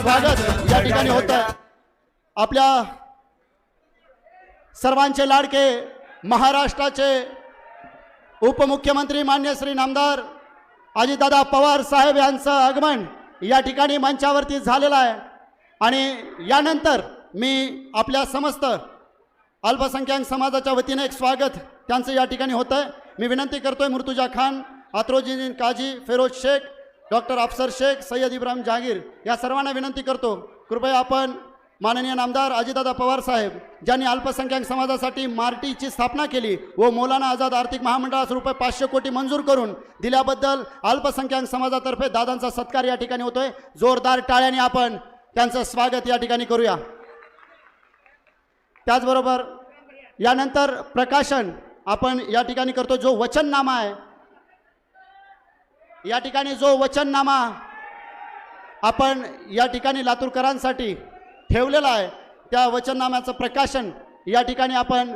स्वागत या ठिकाणी होत आहे। आपल्या सर्वांचे लाडके महाराष्ट्राचे उपमुख्यमंत्री मान्य श्री नामदार अजितदादा पवार साहेब यांचं आगमन या ठिकाणी मंचावरती झालेलं आहे आणि यानंतर मी आपल्या समस्त अल्पसंख्याक समाजाच्या वतीने एक स्वागत त्यांचं या ठिकाणी होतं आहे। मी विनंती करतोय मुर्तुजा खान, अत्रोजीन काजी, फिरोज शेख, डॉक्टर अफसर शेख, सय्यद इब्राहिम जहांगीर या सर्वांना विनंती करतो, कृपया आपण माननीय नामदार अजितदादा पवार साहेब ज्यांनी अल्पसंख्याक समाजासाठी मार्टीची स्थापना केली व मौलाना आझाद आर्थिक महामंडळास रुपये 500 कोटी मंजूर करून दिल्याबद्दल अल्पसंख्याक समाजातर्फे दादांचा सत्कार या ठिकाणी होतोय। जोरदार टाळ्यांनी आपण त्यांचं स्वागत या ठिकाणी करूया। त्याचबरोबर यानंतर प्रकाशन आपण या ठिकाणी करतो। जो वचननामा आहे या ठिकाणी, जो वचननामा आपण या ठिकाणी लातूरकरांसाठी ठेवलेला आहे त्या वचननाम्याचं प्रकाशन या ठिकाणी आपण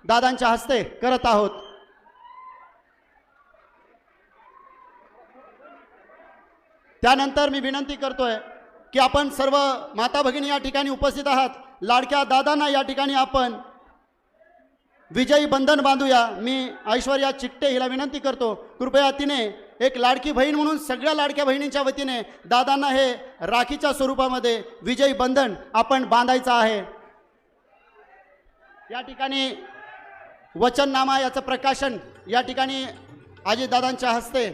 दादांच्या हस्ते करत आहोत। त्यानंतर मी विनंती करतोय की आपण सर्व माता भगिनी या ठिकाणी उपस्थित आहात, लाडक्या दादांना या ठिकाणी आपण विजयी बंधन बांधूया। मी ऐश्वर्या चिट्टे हिला विनंती करतो, कृपया तिने एक लाडकी बहीण म्हणून सगळ्या लाडक्या बहिणींच्या वतीने दादांना हे राखीच्या स्वरूपामध्ये विजयी बंधन आपण बांधायचं आहे। या ठिकाणी वचननामा याचं प्रकाशन या ठिकाणी अजितदादांच्या हस्ते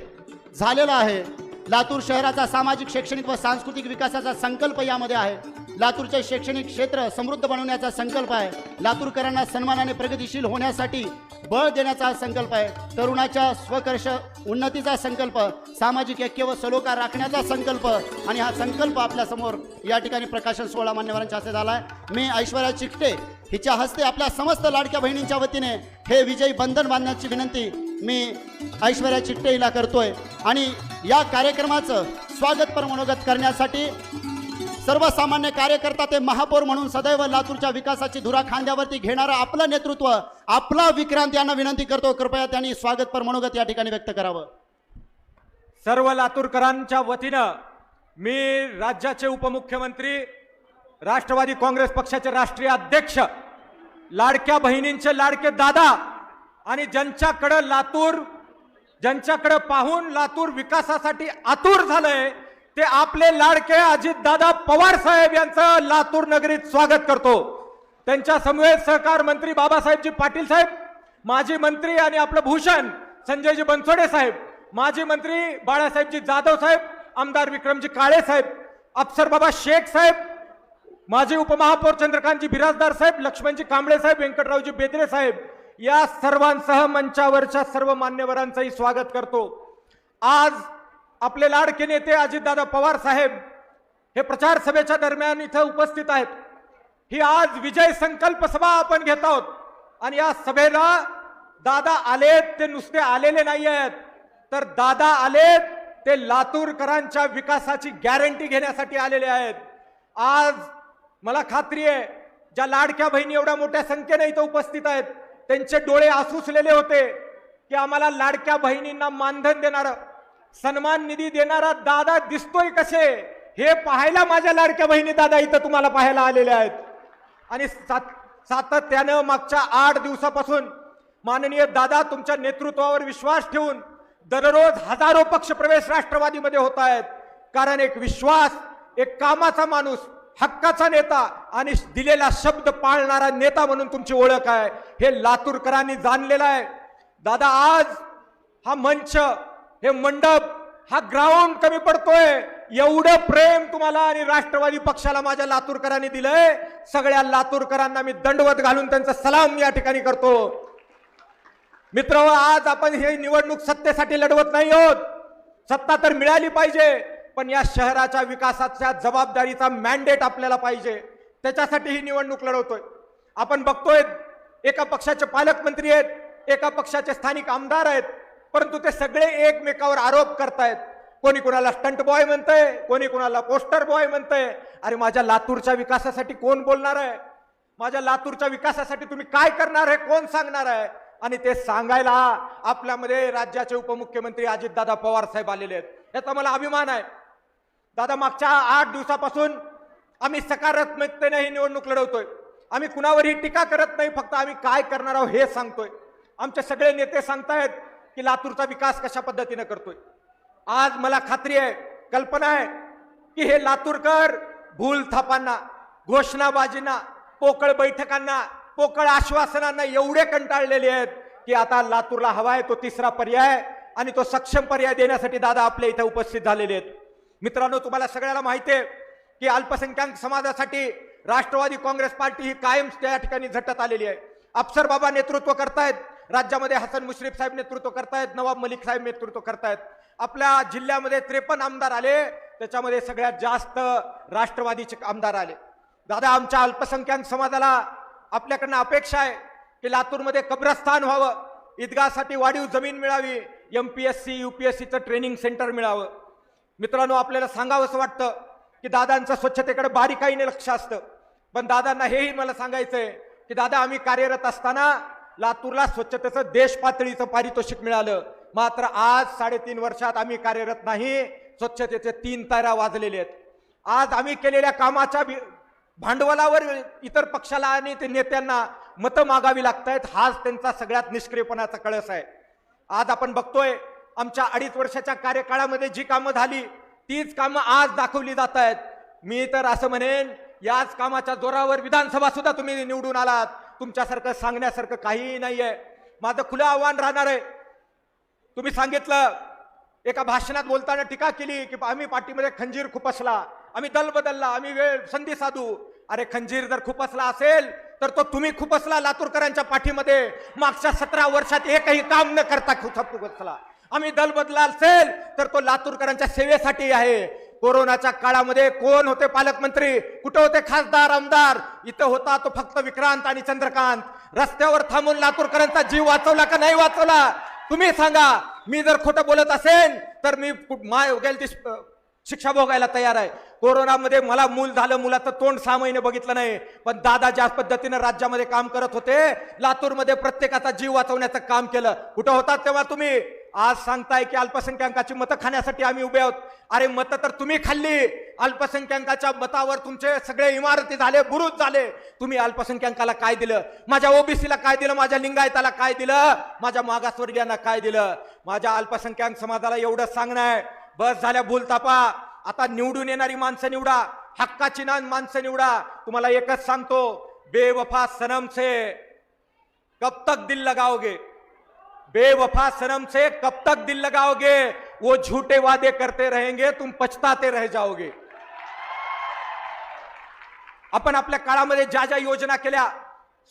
झालेलं आहे। लातूर शहराचा सामाजिक, शैक्षणिक व सांस्कृतिक विकासाचा संकल्प यामध्ये आहे। लातूरचे शैक्षणिक क्षेत्र समृद्ध बनवण्याचा संकल्प आहे। लातूरकरांना सन्मानाने प्रगतिशील होण्यासाठी बळ देण्याचा संकल्प आहे। तरुणाच्या स्वकर्ष उन्नतीचा संकल्प, सामाजिक ऐक्य व सलोखा राखण्याचा संकल्प आणि हा संकल्प आपल्यासमोर या ठिकाणी प्रकाशन सोहळा मान्यवरांच्या हस्ते झाला आहे। मी ऐश्वर्या चिकटे हिच्या हस्ते आपल्या समस्त लाडक्या बहिणींच्या वतीने हे विजयी बंधन बांधण्याची विनंती मी ऐश्वर्या चिकटे हिला करतोय आणि या कार्यक्रमाचं स्वागतपर मनोगत करण्यासाठी सर्वसामान्य कार्यकर्ता ते महापौर म्हणून सदैव लातूरच्या विकासाची धुरा खांद्यावरती घेणारा आपलं नेतृत्व, आपला विक्रांत यांना विनंती करतो, कृपया त्यांनी स्वागतपर मनोगत या ठिकाणी व्यक्त करावं। सर्व लातूरकरांच्या वतीनं मी राज्याचे उपमुख्यमंत्री, राष्ट्रवादी काँग्रेस पक्षाचे राष्ट्रीय अध्यक्ष, लाडक्या बहिणींचे लाडके दादा आणि ज्यांच्याकडे पाहून लातूर विकासासाठी आतुर झालंय ते आपले लाडके अजितदादा पवार साहेब यांचं लातूर नगरीत स्वागत करतो। त्यांच्या समवेत सहकार मंत्री बाबासाहेबजी पाटील साहेब, माजी मंत्री आणि आपलं भूषण संजयजी बनसोडे साहेब, माजी मंत्री बाळासाहेबजी जाधव साहेब, आमदार विक्रमजी काळे साहेब, अफसर बाबा शेख साहेब, माजी उपमहापौर चंद्रकांतजी बिराजदार साहेब, लक्ष्मणजी कांबळे साहेब, व्यंकटरावजी बेदरे साहेब या सर्वांसह मंचावरच्या सर्व मान्यवरांचंही स्वागत करतो। आज आपले लाडके नेते अजितदादा पवार साहेब हे प्रचार सभेच्या दरम्यान इथं उपस्थित आहेत। ही आज विजय संकल्प सभा आपण घेत आहोत आणि या सभेला दादा आलेत ते नुसते आलेले नाही आहेत, तर दादा आलेत ते लातूरकरांच्या विकासाची गॅरंटी घेण्यासाठी आलेले आहेत। आज मला खात्री आहे ज्या लाडक्या बहिणी एवढ्या मोठ्या संख्येने इथं उपस्थित आहेत त्यांचे डोळे आसुसलेले होते की आम्हाला लाडक्या बहिणींना मानधन देणारा, सन्मान निधी देणारा दादा दिसतोय कसे हे पाहायला माझ्या लाडक्या बहिणी दादा इथं तुम्हाला पाहायला आलेल्या आहेत। आणि सातत्यानं मागच्या 8 दिवसापासून माननीय दादा तुमच्या नेतृत्वावर विश्वास ठेवून दररोज हजारो पक्षप्रवेश राष्ट्रवादीमध्ये होत आहेत, कारण एक विश्वास, एक कामाचा माणूस, हक्काचा नेता आणि दिलेला शब्द पाळणारा नेता म्हणून तुमची ओळख आहे हे लातूरकरांनी जाणलेलं आहे। दादा आज हा मंच, हे मंडप, हा ग्राउंड कमी पडतोय एवढं प्रेम तुम्हाला आणि राष्ट्रवादी पक्षाला माझ्या लातूरकरांनी दिलंय। सगळ्या लातूरकरांना मी दंडवत घालून त्यांचा सलाम या ठिकाणी करतो। मित्र, आज आपण हे निवडणूक सत्तेसाठी लढवत नाही आहोत, सत्ता तर मिळाली पाहिजे, पण या शहराच्या विकासाच्या जबाबदारीचा मॅन्डेट आपल्याला पाहिजे, त्याच्यासाठी ही निवडणूक लढवतोय। आपण बघतोय एका पक्षाचे पालकमंत्री आहेत, एका पक्षाचे स्थानिक आमदार आहेत, परंतु ते सगळे एकमेकावर आरोप करतायत। कोणी कोणाला स्टंट बॉय म्हणतंय, कोणी कोणाला पोस्टर बॉय म्हणतंय। अरे माझ्या लातूरच्या विकासासाठी कोण बोलणार आहे? माझ्या लातूरच्या विकासासाठी तुम्ही काय करणार आहे कोण सांगणार आहे? आणि ते सांगायला आपल्यामध्ये राज्याचे उपमुख्यमंत्री अजितदादा पवार साहेब आलेले आहेत, याचा मला अभिमान आहे। दादा मागच्या 8 दिवसापासून आम्ही सकारात्मकतेने ही निवडणूक लढवतोय. आम्ही कुणावरही टीका करत नाही, फक्त आम्ही काय करणार आहोत हे सांगतोय. आमचे सगळे नेते सांगतायत की लातूरचा विकास कशा पद्धतीने करतोय. आज मला खात्री आहे, कल्पना आहे की हे लातूरकर भूल थापांना, घोषणाबाजींना, पोकळ बैठकांना, पोकळ आश्वासनांना एवढे कंटाळलेले आहेत की आता लातूरला हवाय तो तिसरा पर्याय आणि तो सक्षम पर्याय देण्यासाठी दादा आपल्या इथे उपस्थित झालेले आहेत. मित्रांनो, तुम्हाला सगळ्याला माहिती आहे की अल्पसंख्याक समाजासाठी राष्ट्रवादी काँग्रेस पार्टी ही कायम त्या ठिकाणी झटत आलेली आहे. अफसर बाबा नेतृत्व करतायत, राज्यामध्ये हसन मुश्रीफ साहेब नेतृत्व करतायत, नवाब मलिक साहेब नेतृत्व करतायत. आपल्या जिल्ह्यामध्ये 53 आमदार आले, त्याच्यामध्ये सगळ्यात जास्त राष्ट्रवादीचे आमदार आले. दादा, आमच्या अल्पसंख्याक समाजाला आपल्याकडनं अपेक्षा आहे की लातूरमध्ये कब्रस्थान व्हावं, ईदगाहसाठी वाढीव जमीन मिळावी, MPSC UPSCचं ट्रेनिंग सेंटर मिळावं. मित्रांनो, आपल्याला सांगावंसं वाटतं की दादांचं स्वच्छतेकडे बारीकाईने लक्ष असतं, पण दादांना हेही मला सांगायचंय की दादा, आम्ही कार्यरत असताना लातूरला स्वच्छतेचं देश पातळीचं पारितोषिक मिळालं. मात्र आज 3.5 वर्षात आम्ही कार्यरत नाही, स्वच्छतेचे 3 तारा वाजलेले आहेत. आज आम्ही केलेल्या कामाच्या भांडवलावर इतर पक्षाला आणि ते नेत्यांना मतं मागावी लागतायत. हाच त्यांचा सगळ्यात निष्क्रियपणाचा कळस आहे. आज आपण बघतोय आमच्या 2.5 वर्षाच्या कार्यकाळामध्ये जी कामं झाली तीच कामं आज दाखवली जात आहेत. मी तर असं म्हणेन, याच कामाच्या जोरावर विधानसभा सुद्धा तुम्ही निवडून आलात. तुमच्यासारखं सांगण्यासारखं काहीही नाहीये. माझं खुलं आव्हान राहणार आहे. तुम्ही सांगितलं, एका भाषणात बोलताना टीका केली की आम्ही पाठीमध्ये खंजीर खुपसला, आम्ही दल बदलला, आम्ही वेळ संधी साधू. अरे, खंजीर जर खुपसला असेल तर तो तुम्ही खुपसला लातूरकरांच्या पाठीमध्ये. मागच्या 17 वर्षात एकही काम न करता खुपसला. आम्ही दल बदला असेल तर तो लातूरकरांच्या सेवेसाठी आहे. कोरोनाच्या काळामध्ये कोण होते पालकमंत्री, कुठे होते खासदार आमदार? इथं होता तो फक्त विक्रांत आणि चंद्रकांत. रस्त्यावर थांबून लातूरकरांचा जीव वाचवला का नाही वाचवला? तुम्ही सांगा. मी जर खोटं बोलत असेल तर मी गेल ती शिक्षा भोगायला तयार आहे. कोरोनामध्ये मला मूल झालं, मुलाचं तोंड 6 महिने बघितलं नाही, पण दादा ज्या पद्धतीने राज्यामध्ये काम करत होते, लातूरमध्ये प्रत्येकाचा जीव वाचवण्याचं काम केलं. कुठं होतात तेव्हा तुम्ही? आज सांगताय की अल्पसंख्याकांची मतं खाण्यासाठी आम्ही उभे आहोत. अरे, मतं तर तुम्ही खाल्ली. अल्पसंख्याकांच्या मतावर तुमचे सगळे इमारती झाले, बुरुज झाले. तुम्ही अल्पसंख्याकाला काय दिलं? माझ्या ओबीसीला काय दिलं? माझ्या लिंगायताला काय दिलं? माझ्या मागासवर्गीयांना काय दिलं? माझ्या अल्पसंख्याक समाजाला एवढं सांगणं आहे, बस झाल्या भूलतापा. आता निवडून येणारी माणसं निवडा, हक्काची माणसं निवडा. तुम्हाला एकच सांगतो, बेवफा सनम से कब तक दिल लगाओगे? बेवफा सनम से कब तक दिल लगाओगे? वो झूठे वादे करते रहेंगे, तुम पछताते रह जाओगे. आपण आपल्या काळामध्ये ज्या ज्या योजना केल्या,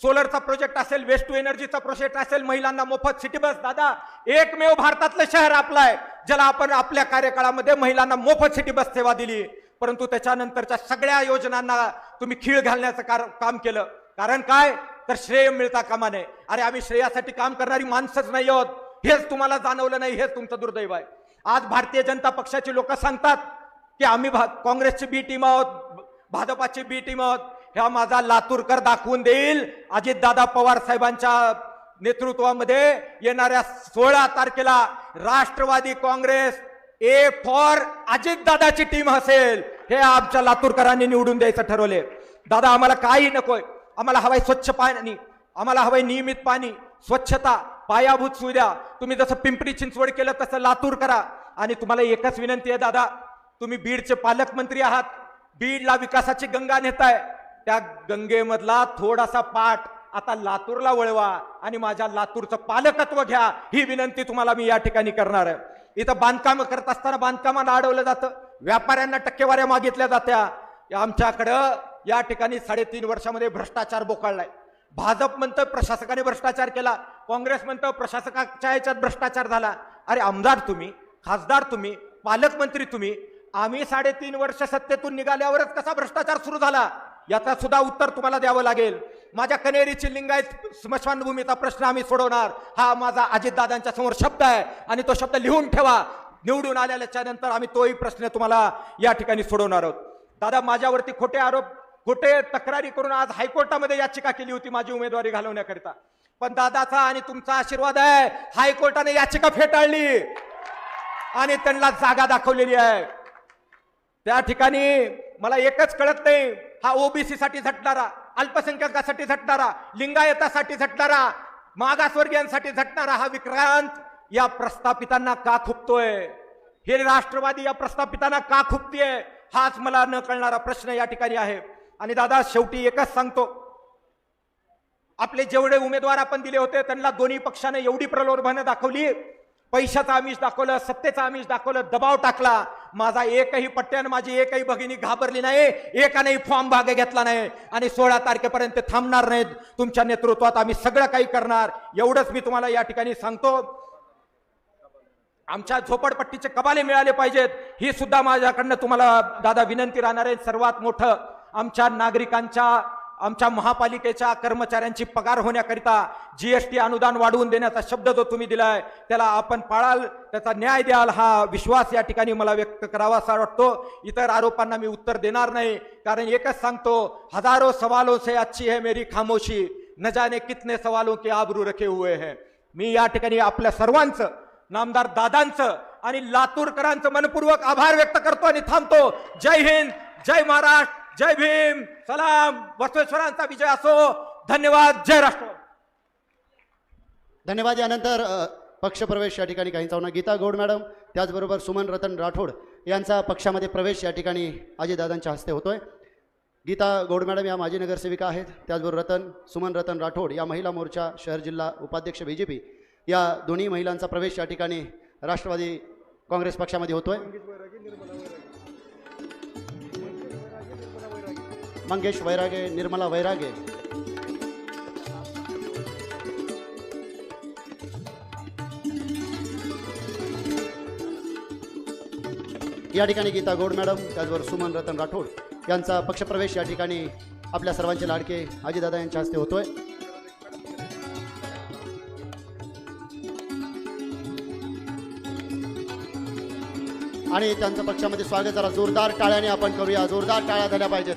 सोलरचा प्रोजेक्ट असेल, वेस्ट टू एनर्जीचा प्रोजेक्ट असेल, महिलांना मोफत सिटी बस. दादा, एकमेव भारतातलं शहर आपलं आहे ज्याला आपण आपल्या कार्यकाळामध्ये महिलांना मोफत सिटी बस सेवा दिली. परंतु त्याच्यानंतरच्या सगळ्या योजनांना तुम्ही खीळ घालण्याचं काम केलं. कारण काय? तर श्रेय मिळता कामा नये. अरे, आम्ही श्रेयासाठी काम करणारी माणसंच नाही आहोत, हेच तुम्हाला जाणवलं नाही, हेच तुमचं दुर्दैव आहे. आज भारतीय जनता पक्षाची लोक सांगतात की आम्ही काँग्रेसची बी टीम आहोत, भाजपाची बी टीम आहोत. ह्या माझा लातूरकर दाखवून देईल. अजितदादा पवार साहेबांच्या नेतृत्वामध्ये येणाऱ्या 16 तारखेला राष्ट्रवादी काँग्रेस ए फॉर अजितदादाची टीम असेल. हे आमच्या लातूरकरांनी निवडून द्यायचं ठरवले. दादा, आम्हाला काही नकोय. आम्हाला हवाय स्वच्छ पाणी, आम्हाला हवाय नियमित पाणी, स्वच्छता, पायाभूत सुविधा. तुम्ही जसं पिंपरी चिंचवड केलं तसं लातूर करा. आणि तुम्हाला एकच विनंती आहे दादा, तुम्ही बीडचे पालकमंत्री आहात, बीडला विकासाची गंगा नेताय. त्या गंगेमधला थोडासा पाठ आता लातूरला वळवा आणि माझ्या लातूरचं पालकत्व घ्या, ही विनंती तुम्हाला मी या ठिकाणी करणार आहे. इथं बांधकाम करत असताना बांधकामाला अडवलं जातं, व्यापाऱ्यांना टक्केवाऱ्या मागितल्या जात्या. आमच्याकडं या ठिकाणी 3.5 वर्षामध्ये भ्रष्टाचार बोकाळलाय. भाजप म्हणतं प्रशासकाने भ्रष्टाचार केला, काँग्रेस म्हणतं प्रशासकाच्या याच्यात भ्रष्टाचार झाला. अरे, आमदार तुम्ही, खासदार तुम्ही, पालकमंत्री तुम्ही. आम्ही 3.5 वर्ष सत्तेतून निघाल्यावरच कसा भ्रष्टाचार सुरू झाला याचा सुद्धा उत्तर तुम्हाला द्यावं लागेल. माझ्या कनेरीची लिंगायत स्मशानभूमीचा प्रश्न आम्ही सोडवणार, हा माझा अजितदादांच्या समोर शब्द आहे आणि तो शब्द लिहून ठेवा. निवडून आल्याच्या नंतर आम्ही तोही प्रश्न तुम्हाला या ठिकाणी सोडवणार आहोत. दादा, माझ्यावरती खोटे आरोप, खोटे तक्रारी करून आज हायकोर्टामध्ये याचिका केली होती माझी उमेदवारी घालवण्याकरिता. पण दादाचा आणि तुमचा आशीर्वाद आहे, हायकोर्टाने याचिका फेटाळली आणि त्यांना जागा दाखवलेली आहे. त्या ठिकाणी मला एकच कळत नाही, हा ओबीसी साठी झटणारा, अल्पसंख्याकासाठी झटणारा, लिंगायतासाठी झटणारा, मागासवर्गीयांसाठी झटणारा हा विक्रांत या प्रस्थापितांना का खुपतोय? हे राष्ट्रवादी या प्रस्थापितांना का खुपतीये? हाच मला न कळणारा प्रश्न या ठिकाणी आहे. आणि दादा, शेवटी एकच सांगतो, आपले जेवढे उमेदवार आपण दिले होते त्यांना दोन्ही पक्षाने एवढी प्रलोभनं दाखवली, पैशाचं आमिष दाखवलं, सत्तेचं आमिष दाखवलं, दबाव टाकला. माझा एकही पट्ट्यानं माझी एकही भगिनी घाबरली नाही, एकानेही फॉर्म भाग घेतला नाही. आणि 16 तारखेपर्यंत थांबणार नाहीत. तुमच्या नेतृत्वात आम्ही सगळं काही करणार, एवढंच मी तुम्हाला या ठिकाणी सांगतो. आमच्या झोपडपट्टीचे कबाले मिळाले पाहिजेत, ही सुद्धा माझ्याकडनं तुम्हाला दादा विनंती राहणार आहे. सर्वात मोठं, आमच्या नागरिकांच्या, आमच्या महापालिकेच्या कर्मचाऱ्यांची पगार होण्याकरिता जीएसटी अनुदान वाढवून देण्याचा शब्द जो तुम्ही दिलाय त्याला आपण पाळाल, त्याचा न्याय द्याल, हा विश्वास या ठिकाणी मला व्यक्त करावासा वाटतो. इतर आरोपांना मी उत्तर देणार नाही, कारण एकच सांगतो, हजारों सवालों से अच्छी है मेरी खामोशी, न जाने कितने सवालों के आबरू रखे हुए हैं. मी या ठिकाणी आपल्या सर्वांचं, नामदार दादांचं आणि लातूरकरांचं मनपूर्वक आभार व्यक्त करतो आणि थांबतो. जय हिंद, जय महाराष्ट्र, जय भीम, सलाम, बसवेश्वरांचा विजय असो. धन्यवाद. जय राष्ट्र. धन्यवाद. यानंतर पक्षप्रवेश या ठिकाणी काहींचा होणार. गीता गौड मॅडम, त्याचबरोबर सुमन रतन राठोड यांचा पक्षामध्ये प्रवेश या ठिकाणी अजितदादांच्या हस्ते होतोय. गीता गौड मॅडम या माजी नगरसेविका आहेत, त्याचबरोबर सुमन रतन राठोड या महिला मोर्चा शहर जिल्हा उपाध्यक्ष बीजेपी, या दोन्ही महिलांचा प्रवेश या ठिकाणी राष्ट्रवादी काँग्रेस पक्षामध्ये होतोय. मंगेश वैरागे, निर्मला वैरागे, या ठिकाणी गीता गौड मॅडम, त्याचबरोबर सुमन रतन राठोड यांचा पक्षप्रवेश या ठिकाणी आपल्या सर्वांचे लाडके अजितदादा यांच्या हस्ते होतोय. आणि त्यांचं पक्षामध्ये स्वागत जरा जोरदार टाळ्याने आपण करूया. जोरदार टाळ्या झाल्या पाहिजेत.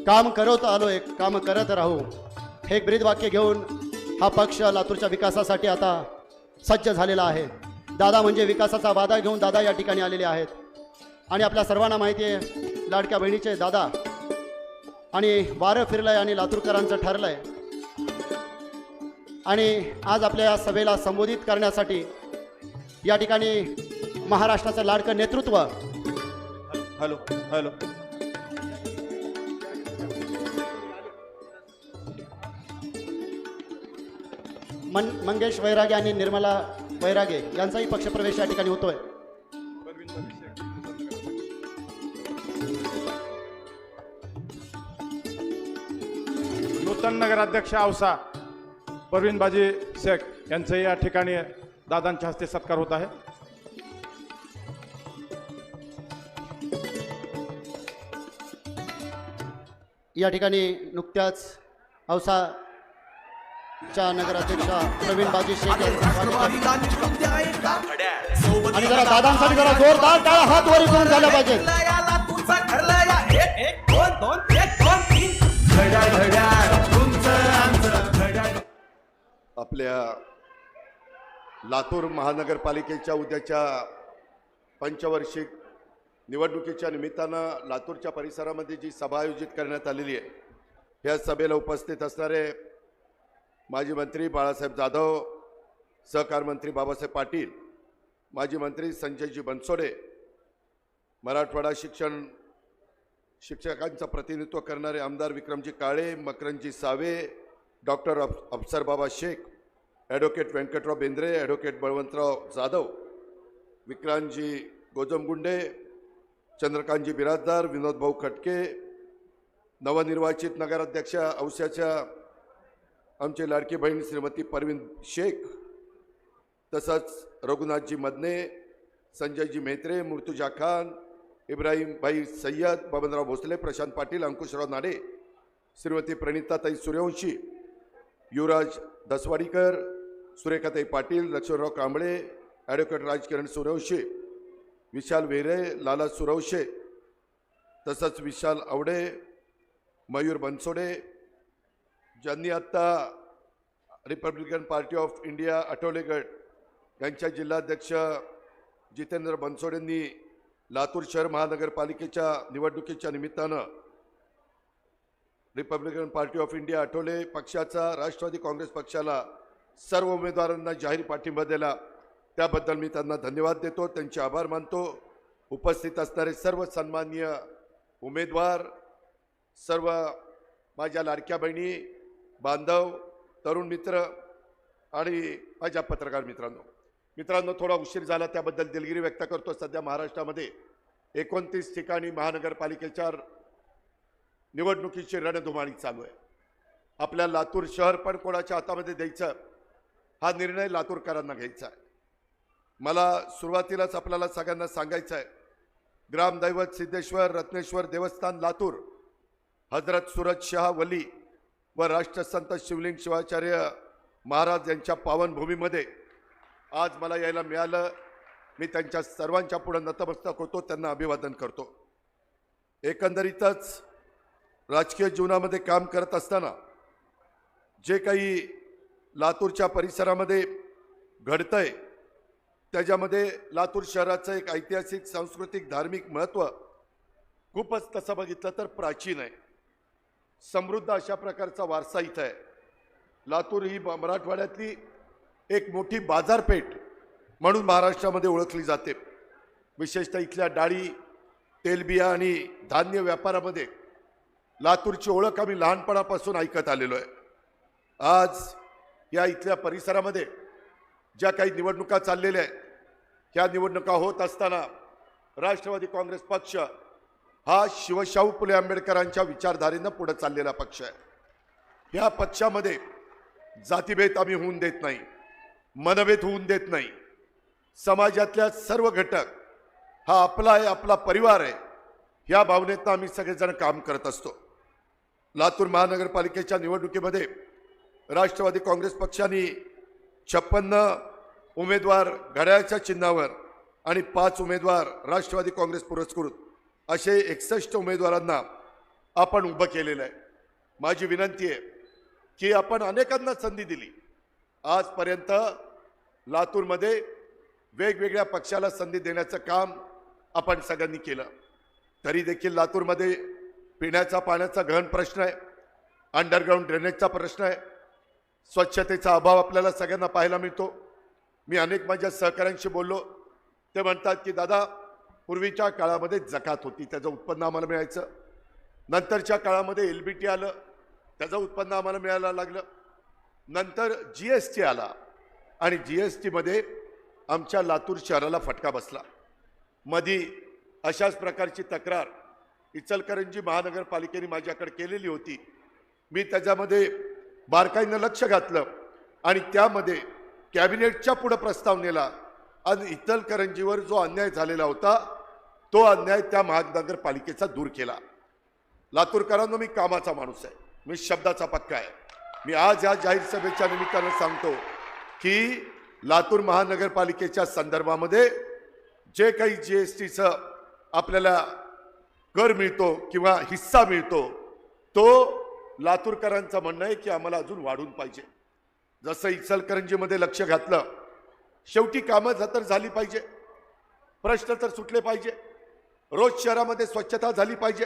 काम करत आलोय, काम करत राहू, हे एक ब्रीदवाक्य घेऊन हा पक्ष लातूरच्या विकासासाठी आता सज्ज झालेला आहे. दादा म्हणजे विकासाचा वादा घेऊन दादा या ठिकाणी आलेले आहेत. आणि आपल्या सर्वांना माहिती आहे, लाडक्या बहिणीचे दादा, आणि वारं फिरलंय आणि लातूरकरांचं ठरलंय. आणि आज आपल्या या सभेला संबोधित करण्यासाठी या ठिकाणी महाराष्ट्राचं लाडकं नेतृत्व, हॅलो हॅलो, मंगेश वैरागे आणि निर्मला वैरागे यांचाही पक्षप्रवेश या ठिकाणी होतोय. नूतन नगराध्यक्ष औसा परवीन बाजी शेख यांचंही या ठिकाणी दादांच्या हस्ते सत्कार होत आहे. या ठिकाणी नुकत्याच औसाच्या नगराध्यक्षा प्रवीण बाजी शेख आणि जरा दादांसाठी जरा जोरदार टाळ्या हात वर करून झाल्या पाहिजेत. आपल्या लातूर महानगरपालिकेच्या उद्याच्या पंचवार्षिक निवडणुकीच्या निमित्तानं लातूरच्या परिसरामध्ये जी सभा आयोजित करण्यात आलेली आहे, ह्या सभेला उपस्थित असणारे माजी मंत्री बाळासाहेब जाधव, सहकार मंत्री बाबासाहेब पाटील, माजी मंत्री संजयजी बनसोडे, मराठवाडा शिक्षकांचं प्रतिनिधित्व करणारे आमदार विक्रमजी काळे, मकरंजी सावे, डॉक्टर अफसर बाबा शेख, ॲडव्होकेट व्यंकटराव बेंद्रे, ॲडव्होकेट बळवंतराव जाधव, विक्रांतजी गोजमगुंडे, चंद्रकांतजी बिराजदार, विनोद भाऊ खटके, नवनिर्वाचित नगराध्यक्ष औस्याच्या आमचे लाडकी बहीण श्रीमती परवीन शेख, तसंच रघुनाथजी मदने, संजयजी मेहत्रे, मुर्तुजा खान, इब्राहिम भाई सय्यद, बबनराव भोसले, प्रशांत पाटील, अंकुशराव नाडे, श्रीमती प्रणिताताई सूर्यवंशी, युवराज दसवाडीकर, सुरेखाताई पाटील, लक्ष्मणराव कांबळे, ॲडव्होकेट राजकिरण सूर्यवंशी, विशाल वेरे, लाला सुरवशे, तसंच विशाल आवडे, मयूर बनसोडे, ज्यांनी आत्ता Republican party of India Athawale गट यांच्या जिल्हाध्यक्ष जितेंद्र बनसोड यांनी लातूर शहर महानगरपालिकेच्या निवडणुकीच्या निमित्तानं Republican party of India Athawale पक्षाचा राष्ट्रवादी काँग्रेस पक्षाला सर्व उमेदवारांना जाहीर पाठिंबा दिला, त्याबद्दल मी त्यांना धन्यवाद देतो, त्यांचे आभार मानतो। उपस्थित असणारे सर्व सन्माननीय उमेदवार, सर्व माझ्या लाडक्या बहिणी, बांधव, तरुण मित्र आणि माझ्या पत्रकार मित्रांनो, थोडा उशीर झाला त्याबद्दल दिलगिरी व्यक्त करतो। सध्या महाराष्ट्रामध्ये 29 ठिकाणी महानगरपालिकेच्या निवडणुकीची रणधुमाळी चालू आहे। आपल्या लातूर शहर पण कोणाच्या हातामध्ये द्यायचं हा निर्णय लातूरकरांना घ्यायचा आहे। मला सुरुवातीलाच आपल्याला सगळ्यांना सांगायचं आहे, ग्रामदैवत सिद्धेश्वर रत्नेश्वर देवस्थान लातूर, हजरत सूरज शाह वली व राष्ट्रसंत शिवलिंग शिवाचार्य महाराज यांच्या पावनभूमीमध्ये आज मला यायला मिळालं। मी त्यांच्या सर्वांच्या पुढे नतमस्तक होतो, त्यांना अभिवादन करतो। एकंदरीतच राजकीय जीवनामध्ये काम करत असताना जे काही लातूरच्या परिसरामध्ये घडतंय त्याच्यामध्ये लातूर शहराचं एक ऐतिहासिक, सांस्कृतिक, धार्मिक महत्त्व खूपच तसं बघितलं तर प्राचीन आहे। समृद्ध अशा प्रकारचा वारसा इथं आहे। लातूर ही मराठवाड्यातली एक मोठी बाजारपेठ म्हणून महाराष्ट्रामध्ये ओळखली जाते। विशेषतः इथल्या डाळी, तेलबिया आणि धान्य व्यापारामध्ये लातूरची ओळख आम्ही लहानपणापासून ऐकत आलेलो आहे। आज या इथल्या परिसरामध्ये ज्या काही निवडणुका चाललेल्या आहेत, ह्या निवडणुका होत असताना राष्ट्रवादी काँग्रेस पक्ष हा शिवशाहू फुले आंबेडकरांच्या विचारधारेनं पुढे चाललेला पक्ष आहे। या पक्षामध्ये जातीभेद आम्ही होऊन देत नाही, मनभेद होऊन देत नाही। समाजातल्या सर्व घटक हा आपला आहे, आपला परिवार आहे, ह्या भावनेतनं आम्ही सगळेजण काम करत असतो। लातूर महानगरपालिकेच्या निवडणुकीमध्ये राष्ट्रवादी काँग्रेस पक्षाने 56 उमेदवार घड्याळाच्या चिन्हावर आणि 5 उमेदवार राष्ट्रवादी काँग्रेस पुरस्कृत असे 61 उमेदवारांना आपण उभं केलेलं आहे। माझी विनंती आहे की आपण अनेकांना संधी दिली। आजपर्यंत लातूरमध्ये वेगवेगळ्या पक्षाला संधी देण्याचं काम आपण सगळ्यांनी केलं, तरी देखील लातूरमध्ये पिण्याचा पाण्याचा गहन प्रश्न आहे, अंडरग्राऊंड ड्रेनेजचा प्रश्न आहे, स्वच्छतेचा अभाव आपल्याला सगळ्यांना पाहायला मिळतो। मी अनेक माझ्या सहकाऱ्यांशी बोललो, ते म्हणतात की दादा पूर्वीच्या काळामध्ये जकात होती, त्याचं उत्पन्न आम्हाला मिळायचं, नंतरच्या काळामध्ये LBT आलं, त्याचं उत्पन्न आम्हाला मिळायला लागलं, नंतर GST आला आणि GSTमध्ये आमच्या लातूर शहराला फटका बसला। मधी अशाच प्रकारची तक्रार इचलकरंजी महानगरपालिकेने माझ्याकडे केलेली होती। मी त्याच्यामध्ये बारकाईनं लक्ष घातलं आणि त्यामध्ये कॅबिनेटच्या पुढे प्रस्ताव नेला आणि इचलकरंजीवर जो अन्याय झालेला होता तो अन्याय त्या महानगरपालिकेचा दूर केला। लातूरकरांनो, मी कामाचा माणूस आहे, मी शब्दाचा पक्का आहे। मी आज या जाहीर सभेच्या निमित्तानं सांगतो की लातूर महानगरपालिकेच्या संदर्भामध्ये जे काही GSTचं आपल्याला कर मिळतो किंवा हिस्सा मिळतो तो लातूरकरांचं म्हणणं आहे की आम्हाला अजून वाढून पाहिजे। जसं इचलकरंजीमध्ये लक्ष घातलं, शेवटी कामं तर झाली पाहिजे, प्रश्न तर सुटले पाहिजे, रोज शहरामध्ये स्वच्छता झाली पाहिजे,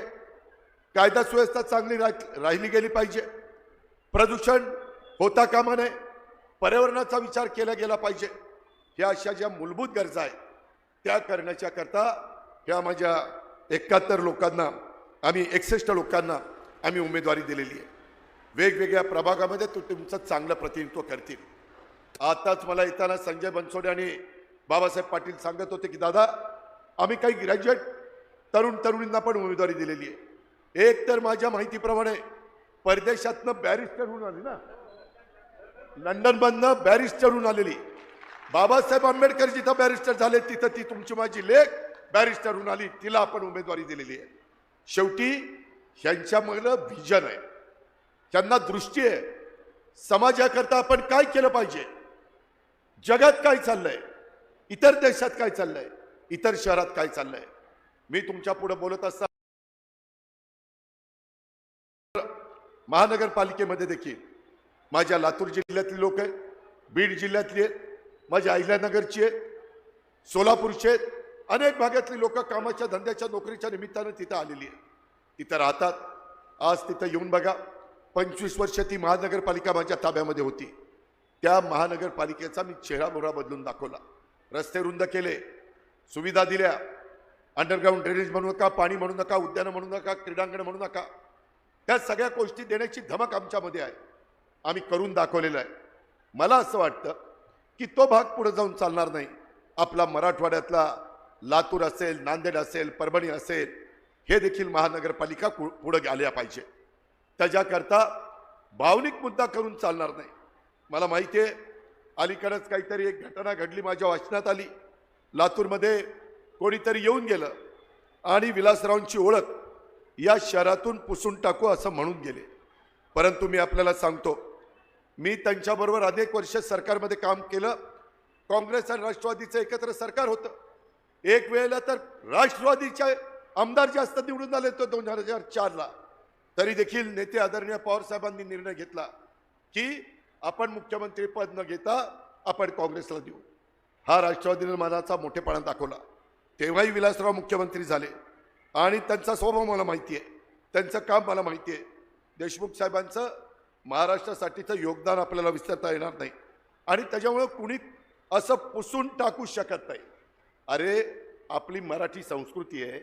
कायदा सुव्यवस्था चांगली राहिली गेली पाहिजे, प्रदूषण होता कामा नये, पर्यावरणाचा विचार केला गेला पाहिजे। ह्या अशा ज्या मूलभूत गरजा आहेत त्या करण्याच्या करता ह्या माझ्या 71 लोकांना आम्ही 61 लोकांना आम्ही उमेदवारी दिलेली आहे। वेगवेगळ्या प्रभागामध्ये तुमचं चांगलं प्रतिनिधित्व करतील। आताच मला येताना संजय बनसोडे आणि बाबासाहेब पाटील सांगत होते की दादा आम्ही काही ग्रॅज्युएट तरुणींना पण उमेदवारी दिलेली आहे। एक तर माझ्या माहितीप्रमाणे परदेशातनं बॅरिस्टर होऊन आली ना, लंडनमधनं बॅरिस्टर होऊन आलेली, बाबासाहेब आंबेडकर जिथं बॅरिस्टर झाले तिथं ती तुमची माझी लेक बॅरिस्टर होऊन आली, तिला आपण उमेदवारी दिलेली आहे। शेवटी ह्यांच्यामध्ये व्हिजन आहे, त्यांना दृष्टी आहे, समाजाकरता आपण काय केलं पाहिजे, जगात काय चाललंय, इतर देशात काय चाललंय, इतर शहरात काय चाललंय। मी तुमच्या पुढे बोलत असताना महानगरपालिकेमध्ये देखील माझ्या लातूर जिल्ह्यातली लोक आहेत, बीड जिल्ह्यातली आहेत, माझ्या अहिल्यानगरची आहेत, सोलापूरचे अनेक भागातली लोक कामाच्या धंद्याच्या नोकरीच्या निमित्तानं तिथं आलेली आहे, तिथं राहतात. आज तिथं येऊन बघा, 25 वर्ष ती महानगरपालिका माझ्या ताब्यामध्ये होती. त्या महानगरपालिकेचा मी चेहरामोहरा बदलून दाखवला. रस्ते रुंद केले, सुविधा दिल्या, अंडरग्राऊंड ड्रेनेज म्हणू नका, पाणी म्हणू नका, उद्यानं म्हणू नका, क्रीडांगण म्हणू नका, त्या सगळ्या गोष्टी देण्याची धमक आमच्यामध्ये आहे. आम्ही करून दाखवलेलं आहे. मला असं वाटतं की तो भाग पुढे जाऊन चालणार नाही. आपला मराठवाड्यातला लातूर असेल, नांदेड असेल, परभणी असेल, हे देखील महानगरपालिका पुढे आल्या पाहिजे. त्याच्याकरता भावनिक मुद्दा करून चालणार नाही. मला माहिती आहे, अलीकडेच काहीतरी एक घटना घडली, माझ्या वाचनात आली. लातूरमध्ये कोणीतरी येऊन गेलं आणि विलासरावांची ओळख या शहरातून पुसून टाकू असं म्हणून गेले. परंतु मी आपल्याला सांगतो, मी त्यांच्याबरोबर अनेक वर्ष सरकारमध्ये काम केलं. काँग्रेस आणि राष्ट्रवादीचं एकत्र सरकार होतं. एक वेळेला तर राष्ट्रवादीचे आमदार जास्त निवडून आले तो 2004ला. तरी देखील नेते आदरणीय पवार साहेबांनी निर्णय घेतला की आपण मुख्यमंत्री पद न घेता आपण काँग्रेसला देऊ. हा राष्ट्रवादीने मनाचा मोठेपणा दाखवला. तेव्हाही विलासराव मुख्यमंत्री झाले आणि त्यांचा स्वभाव मला माहिती आहे, त्यांचं काम मला माहिती आहे. देशमुख साहेबांचं महाराष्ट्रासाठीचं योगदान आपल्याला विसरता येणार नाही आणि त्याच्यामुळं कुणी असं पुसून टाकू शकत नाही. अरे, आपली मराठी संस्कृती आहे.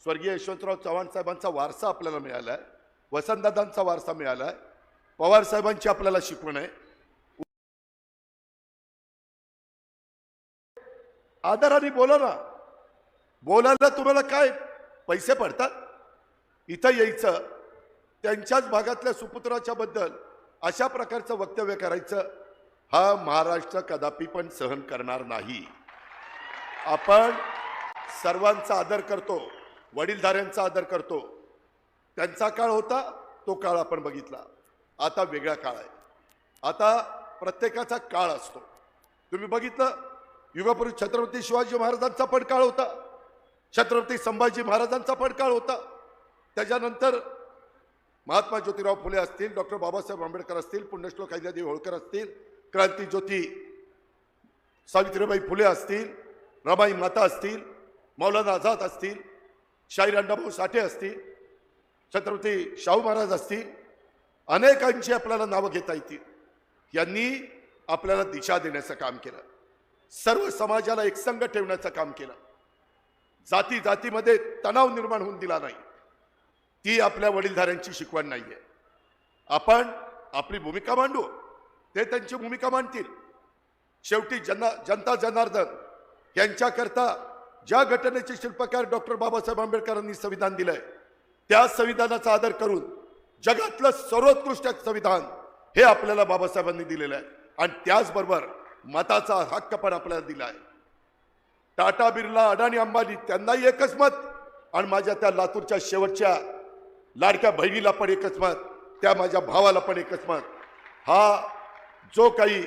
स्वर्गीय यशवंतराव चव्हाण साहेबांचा वारसा आपल्याला मिळाला आहे, वसंतदादांचा वारसा मिळाला आहे, पवार साहेबांची आपल्याला शिकवण आहे. आदराने बोला ना. बोलायला तुम्हाला काय पैसे पडतात? इथं यायचं, त्यांच्याच भागातल्या सुपुत्राच्या बद्दल अशा प्रकारचं वक्तव्य करायचं, हा महाराष्ट्र कदापि पण सहन करणार नाही. आपण सर्वांचा आदर करतो, वडीलधाऱ्यांचा आदर करतो. त्यांचा काळ होता, तो काळ आपण बघितला. आता वेगळा काळ आहे. आता प्रत्येकाचा काळ असतो. तुम्ही बघितलं, युगापूर्वी छत्रपती शिवाजी महाराजांचा पण काळ होता, छत्रपती संभाजी महाराजांचा पण काळ होता. त्याच्यानंतर महात्मा ज्योतिराव फुले असतील, डॉक्टर बाबासाहेब आंबेडकर असतील, पुण्यश्लोक अहिल्यादेवी होळकर असतील, क्रांतीज्योती सावित्रीबाई फुले असतील, रमाई माता असतील, मौलाना आझाद असतील, शाहीर अण्णाभाऊ साठे असतील, छत्रपती शाहू महाराज असतील, अनेकांची आपल्याला नावं घेता येतील. यांनी आपल्याला दिशा देण्याचं काम केलं, सर्व समाजाला एकसंग ठेवण्याचं काम केलं, जाती जातीमध्ये तणाव निर्माण होऊन दिला नाही. ती आपल्या वडीलधाऱ्यांची शिकवण नाहीये. आपण आपली भूमिका मांडू, ते त्यांची भूमिका मांडतील. शेवटी जनता जनार्दन यांच्याकरता ज्या घटनेचे शिल्पकार डॉक्टर बाबासाहेब आंबेडकरांनी संविधान दिलंय, त्या संविधानाचा आदर करून जगातलं सर्वोत्कृष्ट संविधान हे आपल्याला बाबासाहेबांनी दिलेलं आहे आणि त्याचबरोबर मताचा हक्क पण आपल्याला दिला आहे. टाटा, बिर्ला, अडाणी, अंबानी त्यांनाही एकच मत आणि माझ्या त्या लातूरच्या शेवटच्या लाडक्या बहिणीला पण एकच मत, त्या माझ्या भावाला पण एकच मत. हा जो काही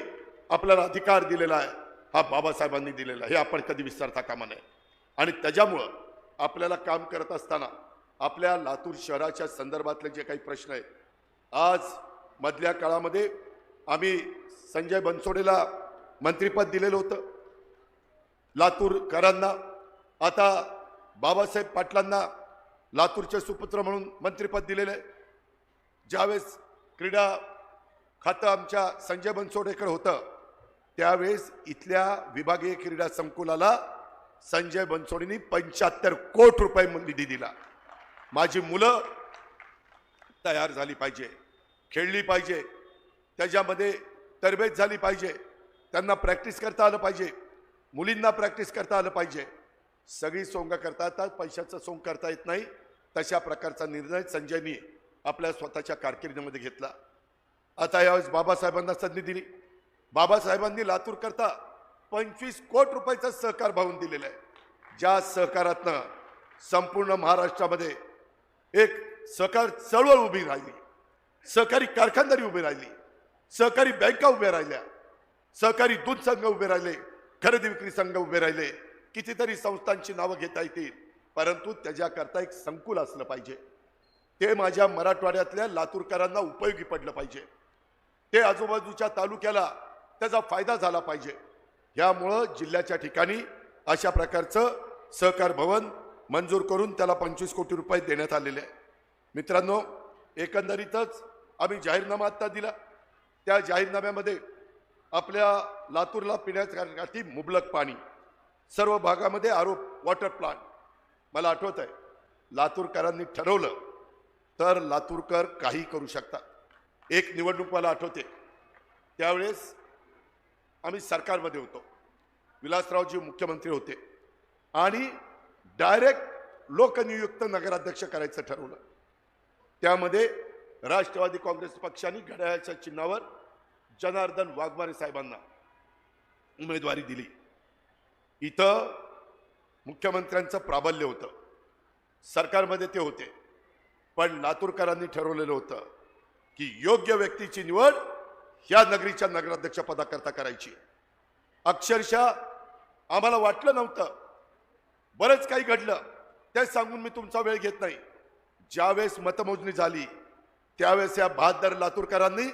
आपल्याला अधिकार दिलेला आहे हा बाबासाहेबांनी दिलेला आहे, हे आपण कधी विसरता कामा नये. आणि त्याच्यामुळं आपल्याला काम करत असताना आपल्या लातूर शहराच्या संदर्भातले जे काही प्रश्न आहेत, आज मधल्या काळामध्ये आम्ही संजय बनसोडेला मंत्रिपद दिलेलं होतं, लातूरकरांना. आता बाबासाहेब पाटलांना लातूरचे सुपुत्र म्हणून मंत्रिपद दिलेलं आहे. ज्यावेळेस क्रीडा खातं आमच्या संजय बनसोडेकडे होतं, त्यावेळेस इथल्या विभागीय क्रीडा संकुलाला संजय बनसोडेंनी 75 कोटी रुपये निधी दिला. माझी मुलं तयार झाली पाहिजे, खेळली पाहिजे, त्याच्यामध्ये तरबेज झाली पाहिजे, त्यांना प्रॅक्टिस करता आलं पाहिजे, मुलींना प्रॅक्टिस करता आलं पाहिजे. सगळी सोंग करता येतात, पैशाचं सोंग करता येत नाही. तशा प्रकारचा निर्णय संजयनी आपल्या स्वतःच्या कारकिर्दीमध्ये घेतला. आता यावेळेस बाबासाहेबांना संधी दिली. बाबासाहेबांनी लातूर करता 25 कोटी रुपयाचं सहकार भावून दिलेलं आहे. ज्या सहकारातनं संपूर्ण महाराष्ट्रामध्ये एक सहकार चळवळ उभी राहिली, सहकारी कारखानदारी उभी राहिली, सहकारी बँका उभ्या राहिल्या, सहकारी दूध संघ उभे राहिले, खरेदी विक्री संघ उभे राहिले. कितीतरी संस्थांची नावं घेता येतील, परंतु त्याच्याकरता एक संकुल असलं पाहिजे. ते माझ्या मराठवाड्यातल्या लातूरकरांना उपयोगी पडलं पाहिजे. ते आजूबाजूच्या तालुक्याला त्याचा फायदा झाला पाहिजे. यामुळं जिल्ह्याच्या ठिकाणी अशा प्रकारचं सहकार भवन मंजूर करून त्याला 25 कोटी रुपये देण्यात आलेले आहे. मित्रांनो, एकंदरीतच आम्ही जाहीरनामा आता दिला. त्या जाहीरनाम्यामध्ये आपल्या लातूरला पिण्यासाठी मुबलक पाणी, सर्व भागामध्ये आरो वॉटर प्लांट. मला आठवत आहे, लातूरकरांनी ठरवलं तर लातूरकर काही करू शकतात. एक निवडणूक मला आठवते, त्यावेळेस आम्ही सरकारमध्ये होतो, विलासरावजी मुख्यमंत्री होते आणि डायरेक्ट लोकनियुक्त नगराध्यक्ष करायचं ठरवलं. त्यामध्ये राष्ट्रवादी काँग्रेस पक्षाने घड्याळाच्या चिन्हावर जनार्दन वाघमारे साहेबांना उमेदवारी दिली. इथं मुख्यमंत्र्यांचं प्राबल्य होतं, सरकारमध्ये ते होते, पण लातूरकरांनी ठरवलेलं होतं की योग्य व्यक्तीची निवड ह्या नगरीच्या नगराध्यक्ष पदाकरता करायची. अक्षरशः आम्हाला वाटलं नव्हतं, बरंच काही घडलं, ते सांगून मी तुमचा वेळ घेत नाही. ज्यावेळेस मतमोजणी झाली त्यावेळेस या बहादर लातूरकरांनी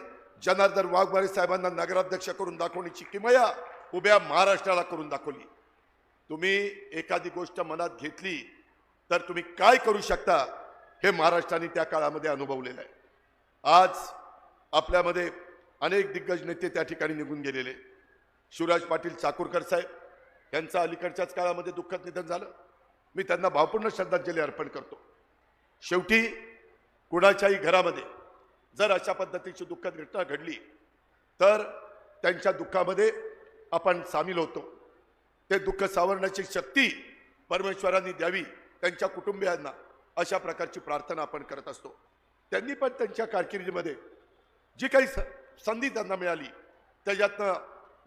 जनार्दन वाघमारे साहेबांना नगराध्यक्ष करून दाखवण्याची किमया उभ्या महाराष्ट्राला करून दाखवली. तुम्ही एखादी गोष्ट मनात घेतली तर तुम्ही काय करू शकता हे महाराष्ट्राने त्या काळामध्ये अनुभवलेलं आहे. आज आपल्यामध्ये अनेक दिग्गज नेते त्या ठिकाणी निघून गेलेले. शिवराज पाटील चाकूरकर साहेब यांचं अलीकडच्याच काळामध्ये दुःखद निधन झालं. मी त्यांना भावपूर्ण श्रद्धांजली अर्पण करतो. शेवटी कुणाच्याही घरामध्ये जर अशा पद्धतीची दुःखद घटना घडली तर त्यांच्या दुःखामध्ये आपण सामील होतो. ते दुःख सावरण्याची शक्ती परमेश्वरांनी द्यावी त्यांच्या कुटुंबियांना, अशा प्रकारची प्रार्थना आपण करत असतो. त्यांनी पण त्यांच्या कारकिर्दीमध्ये जी काही संधी त्यांना मिळाली त्याच्यातनं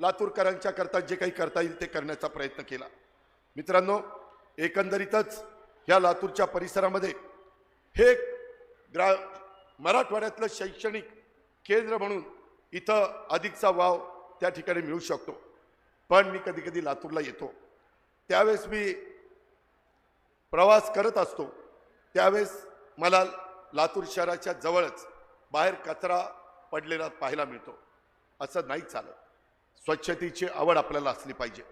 लातूरकरांच्या करता जे काही करता येईल ते करण्याचा प्रयत्न केला. मित्रांनो, एकंदरीतच ह्या लातूरच्या परिसरामध्ये हे मराठवाड्यातलं शैक्षणिक केंद्र म्हणून इथं अधिकचा वाव त्या ठिकाणी मिळू शकतो. पण मी कधी कधी लातूरला येतो, त्यावेळेस मी प्रवास करत असतो, त्यावेळेस मला लातूर शहराच्या जवळच बाहेर कचरा पडलेला पाहायला मिळतो. असं नाही चालत. स्वच्छतेची आवड आपल्याला असली पाहिजे,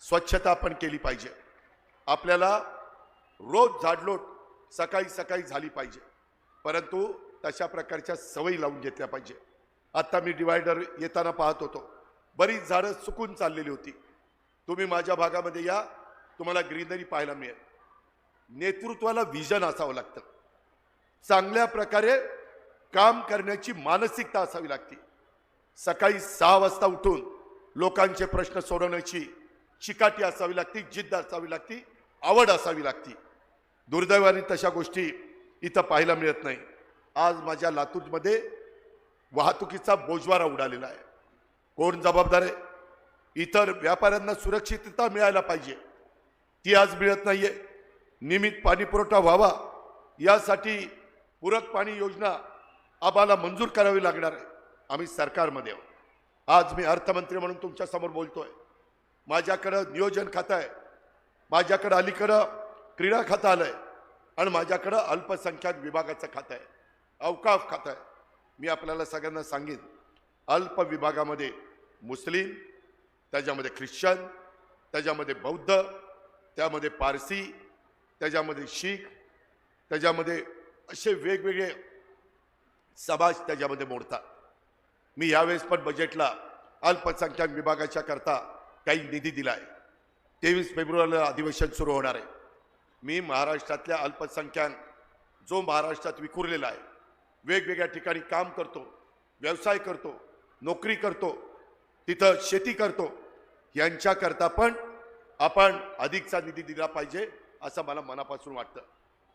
स्वच्छता आपण केली पाहिजे. आपल्याला रोज झाडलोट सकाळी सकाळी झाली पाहिजे, परंतु तशा प्रकारच्या सवयी लावून घेतल्या पाहिजे. आता मी डिवायडर येताना पाहत होतो, बरीच झाडं सुकून चाललेली होती. तुम्ही माझ्या भागामध्ये या, तुम्हाला ग्रीनरी पाहायला मिळेल. नेतृत्वाला विजन असावं लागतं, चांगल्या प्रकारे काम करण्याची मानसिकता असावी लागते. सकाळी 6 वाजता उठून लोकांचे प्रश्न सोडवण्याची चिकाटी असावी लागते, जिद्द असावी लागते, आवड असावी लागते. दुर्दैवाने तशा गोष्टी इथं पाहायला मिळत नाही. आज माझ्या लातूरमध्ये वाहतुकीचा बोजवारा उडालेला आहे. कोण जबाबदार आहे? इतर व्यापाऱ्यांना सुरक्षितता मिळायला पाहिजे, ती आज मिळत नाहीये. नियमित पाणी पुरवठा व्हावा यासाठी पूरक पाणी योजना आम्हाला मंजूर करावी लागणार आहे. आम्ही सरकारमध्ये आहोत. आज मी अर्थमंत्री म्हणून तुमच्या समोर बोलतोय. माझ्याकडं नियोजन खातं आहे, माझ्याकडं अलीकडं क्रीडा खातं आलंय आणि माझ्याकडं अल्पसंख्याक विभागाचं खातं आहे, अवकाफ खातं आहे. मी आपल्याला सगळ्यांना सांगेन, अल्प विभागामध्ये मुस्लिम, त्याच्यामध्ये ख्रिश्चन, त्याच्यामध्ये बौद्ध, त्यामध्ये पारसी, त्याच्यामध्ये शीख, त्याच्यामध्ये असे वेगवेगळे समाज त्याच्यामध्ये मोडतात. मी यावेळेस पण बजेटला अल्पसंख्याक विभागाच्या करता काही निधी दिला आहे. 23 फेब्रुवारीला अधिवेशन सुरू होणार आहे. मी महाराष्ट्रातल्या अल्पसंख्याक जो महाराष्ट्रात विखुरलेला आहे, वेगवेगळ्या ठिकाणी काम करतो, व्यवसाय करतो, नोकरी करतो, तिथं शेती करतो, यांच्याकरता पण आपण अधिकचा निधी दिला पाहिजे असं मला मनापासून वाटतं.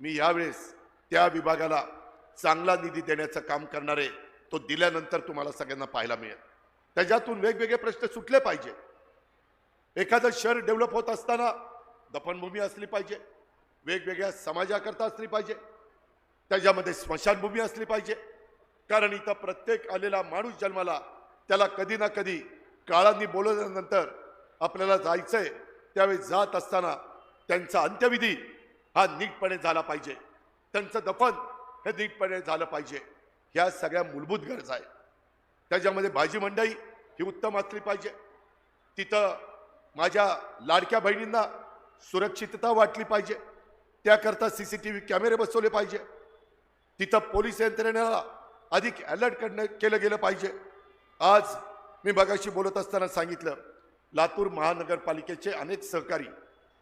मी यावेळेस त्या विभागाला चांगला निधी देण्याचं काम करणार आहे. तो दिल्यानंतर तुम्हाला सगळ्यांना पाहायला मिळेल. त्याच्यातून वेगवेगळे प्रश्न सुटले पाहिजे. एखादं शहर डेव्हलप होत असताना दफनभूमी असली पाहिजे, वेगवेगळ्या समाजाकरता असली पाहिजे, त्याच्यामध्ये स्मशानभूमी असली पाहिजे. कारण इथं प्रत्येक आलेला माणूस जन्माला त्याला कधी ना कधी काळांनी बोलवल्यानंतर आपल्याला जायचंय, त्यावेळी जात असताना त्यांचा अंत्यविधी हा नीटपणे झाला पाहिजे, त्यांचं दफन हे नीटपणे झालं पाहिजे. ह्या सगळ्या मूलभूत गरजा आहेत. त्याच्यामध्ये भाजी मंडई ही उत्तम असली पाहिजे, तिथं माझ्या लाडक्या बहिणींना सुरक्षितता वाटली पाहिजे, त्याकरता CCTV कॅमेरे बसवले पाहिजे, तिथं पोलीस यंत्रणेला अधिक अलर्ट केलं गेलं पाहिजे. आज मी मगाशी बोलत असताना सांगितलं, लातूर महानगरपालिकेचे अनेक सहकारी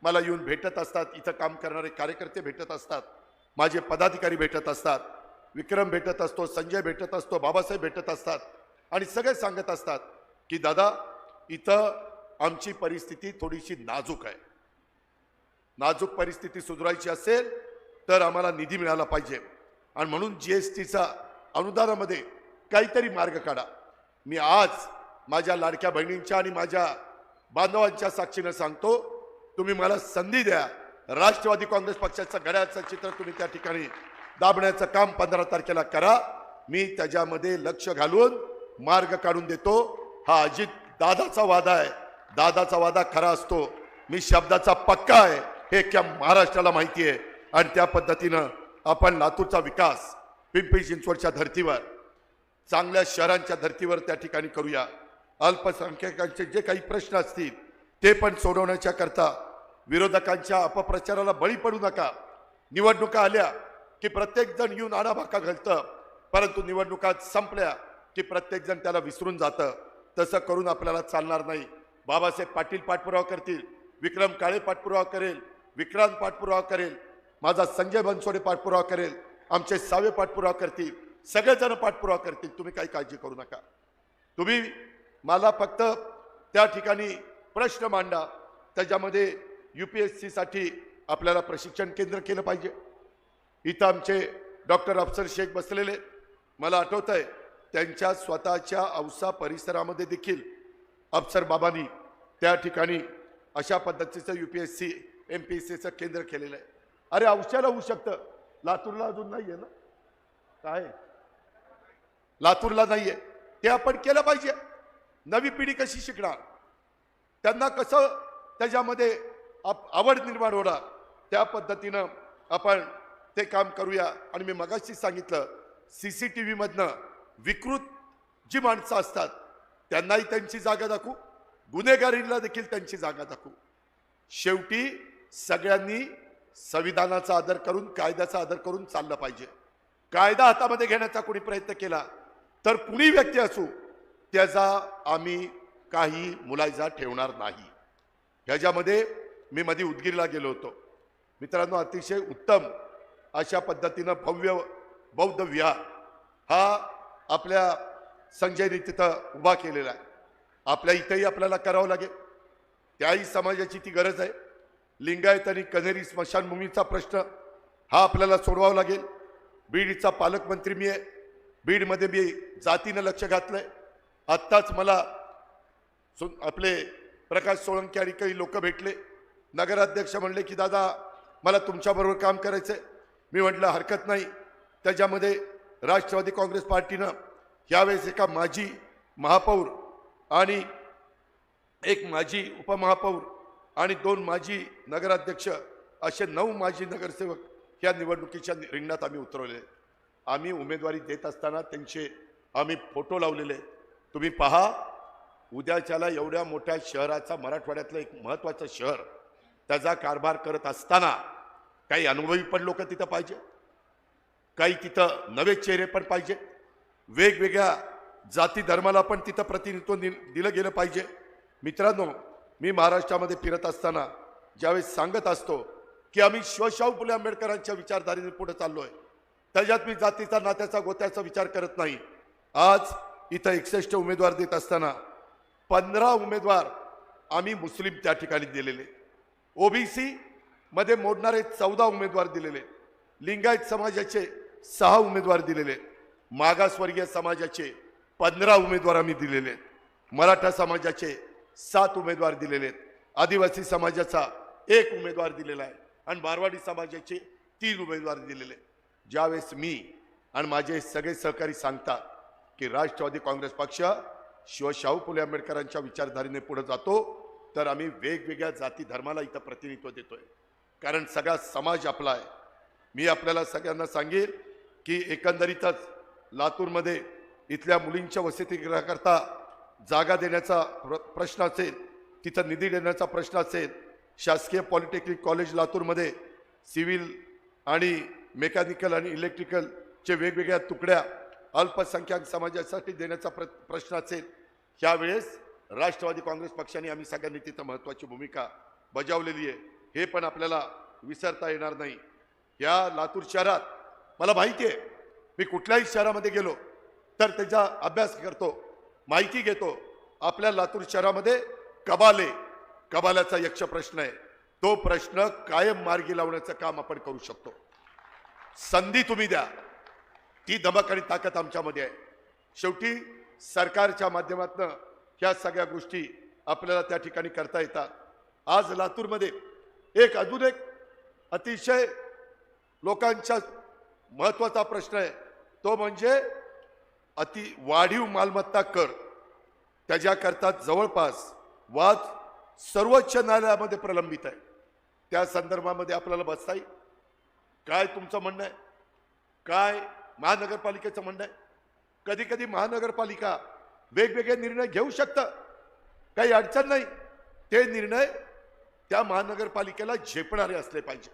मला येऊन भेटत असतात, इथं काम करणारे कार्यकर्ते भेटत असतात, माझे पदाधिकारी भेटत असतात, विक्रम भेटत असतो, संजय भेटत असतो, बाबासाहेब भेटत असतात आणि सगळे सांगत असतात की दादा इथं आमची परिस्थिती थोडीशी नाजूक आहे, नाजूक परिस्थिती सुधारायची असेल तर आम्हाला निधी मिळाला पाहिजे आणि म्हणून GSTचा अनुदानामध्ये काहीतरी मार्ग काढा. मी आज माझ्या लाडक्या बहिणींच्या आणि माझ्या बांधवांच्या साक्षीनं सांगतो, तुम्ही मला संधी द्या. राष्ट्रवादी काँग्रेस पक्षाचं घड्याळाचं चित्र तुम्ही त्या ठिकाणी दाबण्याचं काम 15 तारखेला करा. मी त्याच्यामध्ये लक्ष घालून मार्ग काढून देतो. हा अजित दादाचा वादा आहे, दादाचा वादा खरा असतो. मी शब्दाचा पक्का आहे हे क्या महाराष्ट्राला माहिती आहे आणि त्या पद्धतीनं आपण लातूरचा विकास पिंपरी चिंचवडच्या धर्तीवर, चांगल्या शहरांच्या धर्तीवर त्या ठिकाणी करूया. अल्पसंख्याकांचे जे काही प्रश्न असतील ते पण सोडवण्याच्या करता विरोधकांच्या अपप्रचाराला बळी पडू नका. निवडणुका आल्या की प्रत्येक जण येऊन आणाभाका घालतं, परंतु निवडणुका संपल्या की प्रत्येक जण त्याला विसरून जातं. तसं करून आपल्याला चालणार नाही. बाबासाहेब पाटील पाठपुरावा करतील, विक्रम काळे पाठपुरावा करेल, विक्रांत पाठपुरावा करेल, माझा संजय बनसोडे पाठपुरावा करेल, आमचे सावे पाठपुरावा करतील, सगळेजण पाठपुरावा करतील. तुम्ही काही काळजी करू नका. तुम्ही मला फक्त त्या ठिकाणी प्रश्न मांडा. त्याच्यामध्ये UPSC साठी आपल्याला प्रशिक्षण केंद्र केलं पाहिजे. इथं आमचे डॉक्टर अफसर शेख बसलेले, मला आठवत आहे त्यांच्या स्वतःच्या औसा परिसरामध्ये देखील अफसर बाबांनी त्या ठिकाणी अशा पद्धतीचं UPSC MPSCचं केंद्र केलेलं आहे. अरे औशाला होऊ शकतं, लातूरला अजून नाहीये ना, काय लातूरला नाहीये, ते आपण केलं पाहिजे. नवी पिढी कशी शिकणार, त्यांना कसं त्याच्यामध्ये आवड निर्माण होणार, त्या पद्धतीनं आपण ते काम करूया. आणि मी मगाशी सांगितलं, CCTV मधनं विकृत जी माणसं असतात त्यांनाही त्यांची जागा दाखवू, गुन्हेगारीला देखील त्यांची जागा दाखवू. शेवटी सगळ्यांनी संविधानाचा आदर करून, कायद्याचा आदर करून चाललं पाहिजे. कायदा हातामध्ये घेण्याचा कोणी प्रयत्न केला तर कुणी व्यक्ती असू त्याचा आम्ही काही मुलायजा ठेवणार नाही. ह्याच्यामध्ये मी मध्ये उदगीरला गेलो होतो. मित्रांनो, अतिशय उत्तम अशा पद्धतीनं भव्य बौद्ध विहार हा आपल्या संजयने तिथं उभा केलेला आहे. आपल्या इथंही आपल्याला करावं लागेल, त्याही समाजाची ती गरज आहे. लिंगायत आणि कन्हेरी स्मशानभूमीचा प्रश्न हा आपल्याला सोडवावा लागेल. बीडचा पालकमंत्री मी आहे, बीडमध्ये मी जातीनं लक्ष घातलंय. आत्ताच मला आपले प्रकाश सोळंकी आणि काही लोक भेटले, नगराध्यक्ष म्हणले की दादा मला तुमच्याबरोबर काम करायचं आहे. मी म्हटलं हरकत नाही. त्याच्यामध्ये राष्ट्रवादी काँग्रेस पार्टीनं यावेळेस एका माजी महापौर आणि एक माजी उपमहापौर आणि 2 माजी नगराध्यक्ष असे 9 माजी नगरसेवक या निवडणुकीच्या रिंगणात आम्ही उतरवले. आम्ही उमेदवारी देत असताना त्यांचे आम्ही फोटो लावलेले. तुम्ही पहा, उद्याच्याला एवढ्या मोठ्या शहराचा, मराठवाड्यातलं एक महत्त्वाचं शहर, त्याचा कारभार करत असताना काही अनुभवी पण लोक तिथं पाहिजे, काही तिथं नवे चेहरे पण पाहिजे, वेगवेगळ्या जाती धर्माला पण तिथं प्रतिनिधित्व दिलं गेलं पाहिजे. मित्रांनो, मी महाराष्ट्रामध्ये फिरत असताना ज्यावेळेस सांगत असतो की आम्ही शिवशाहू फुले आंबेडकरांच्या विचारधारेने पुढे चाललोय, त्याच्यात मी जातीचा, नात्याचा, गोत्याचा विचार करत नाही. आज इथं 61 उमेदवार देत असताना 15 उमेदवार आम्ही मुस्लिम त्या ठिकाणी दिलेले, OBC मध्ये मोडणारे 14 उमेदवार दिलेले, लिंगायत समाजाचे 6 उमेदवार दिलेले, मागासवर्गीय समाजाचे 15 उमेदवार आम्ही दिलेले, मराठा समाजाचे 7 उमेदवार दिलेले, आदिवासी समाजाचा 1 उमेदवार दिलेला आहे आणि मारवाडी समाजाचे 3 उमेदवार दिलेले. ज्यावेळेस मी आणि माझे सगळे सहकारी सांगतात की राष्ट्रवादी काँग्रेस पक्ष शिवशाहू फुले आंबेडकरांच्या विचारधारेने पुढे जातो, तर आम्ही वेगवेगळ्या जाती धर्माला इथं प्रतिनिधित्व देतोय, कारण सगळा समाज आपला आहे. मी आपल्याला सगळ्यांना सांगेल की एकंदरीतच लातूरमध्ये इथल्या मुलींच्या वसतिगृहाकरता जागा देण्याचा प्रश्न असेल, तिथं निधी देण्याचा प्रश्न असेल, शासकीय पॉलिटेक्निक कॉलेज लातूरमध्ये सिव्हिल आणि मेकॅनिकल आणि इलेक्ट्रिकलचे वेगवेगळ्या तुकड्या अल्पसंख्याक समाजासाठी देण्याचा प्रश्न असेल, यावेळेस राष्ट्रवादी काँग्रेस पक्षाने आम्ही सगळ्यांनी तिथं महत्त्वाची भूमिका बजावलेली आहे. हे पण आपल्याला विसरता येणार नाही. या लातूर शहरात मला माहिती आहे, मी कुठल्याही शहरामध्ये गेलो तर त्याचा अभ्यास करतो, माहिती घेतो. आपल्या लातूर शहरामध्ये कबाल्याचा यक्ष प्रश्न आहे. तो प्रश्न कायम मार्गी लावण्याचं काम आपण करू शकतो. संधी तुम्ही द्या, ती धमक आणि ताकद आमच्यामध्ये आहे. शेवटी सरकारच्या माध्यमातून ह्या सगळ्या गोष्टी आपल्याला त्या ठिकाणी करता येतात. आज लातूरमध्ये अजून एक अतिशय लोकांच्या महत्त्वाचा प्रश्न आहे, तो म्हणजे वाढीव मालमत्ता कर. त्याच्याकरता जवळपास वाद सर्वोच्च न्यायालयामध्ये प्रलंबित आहे. त्या संदर्भामध्ये आपल्याला बसता येईल. काय तुमचं म्हणणं आहे? काय महानगरपालिकेचं म्हणणं आहे? कधी कधी महानगरपालिका वेगवेगळे निर्णय घेऊ शकतं, काही अडचण नाही. ते निर्णय त्या महानगरपालिकेला झेपणारे असले पाहिजे.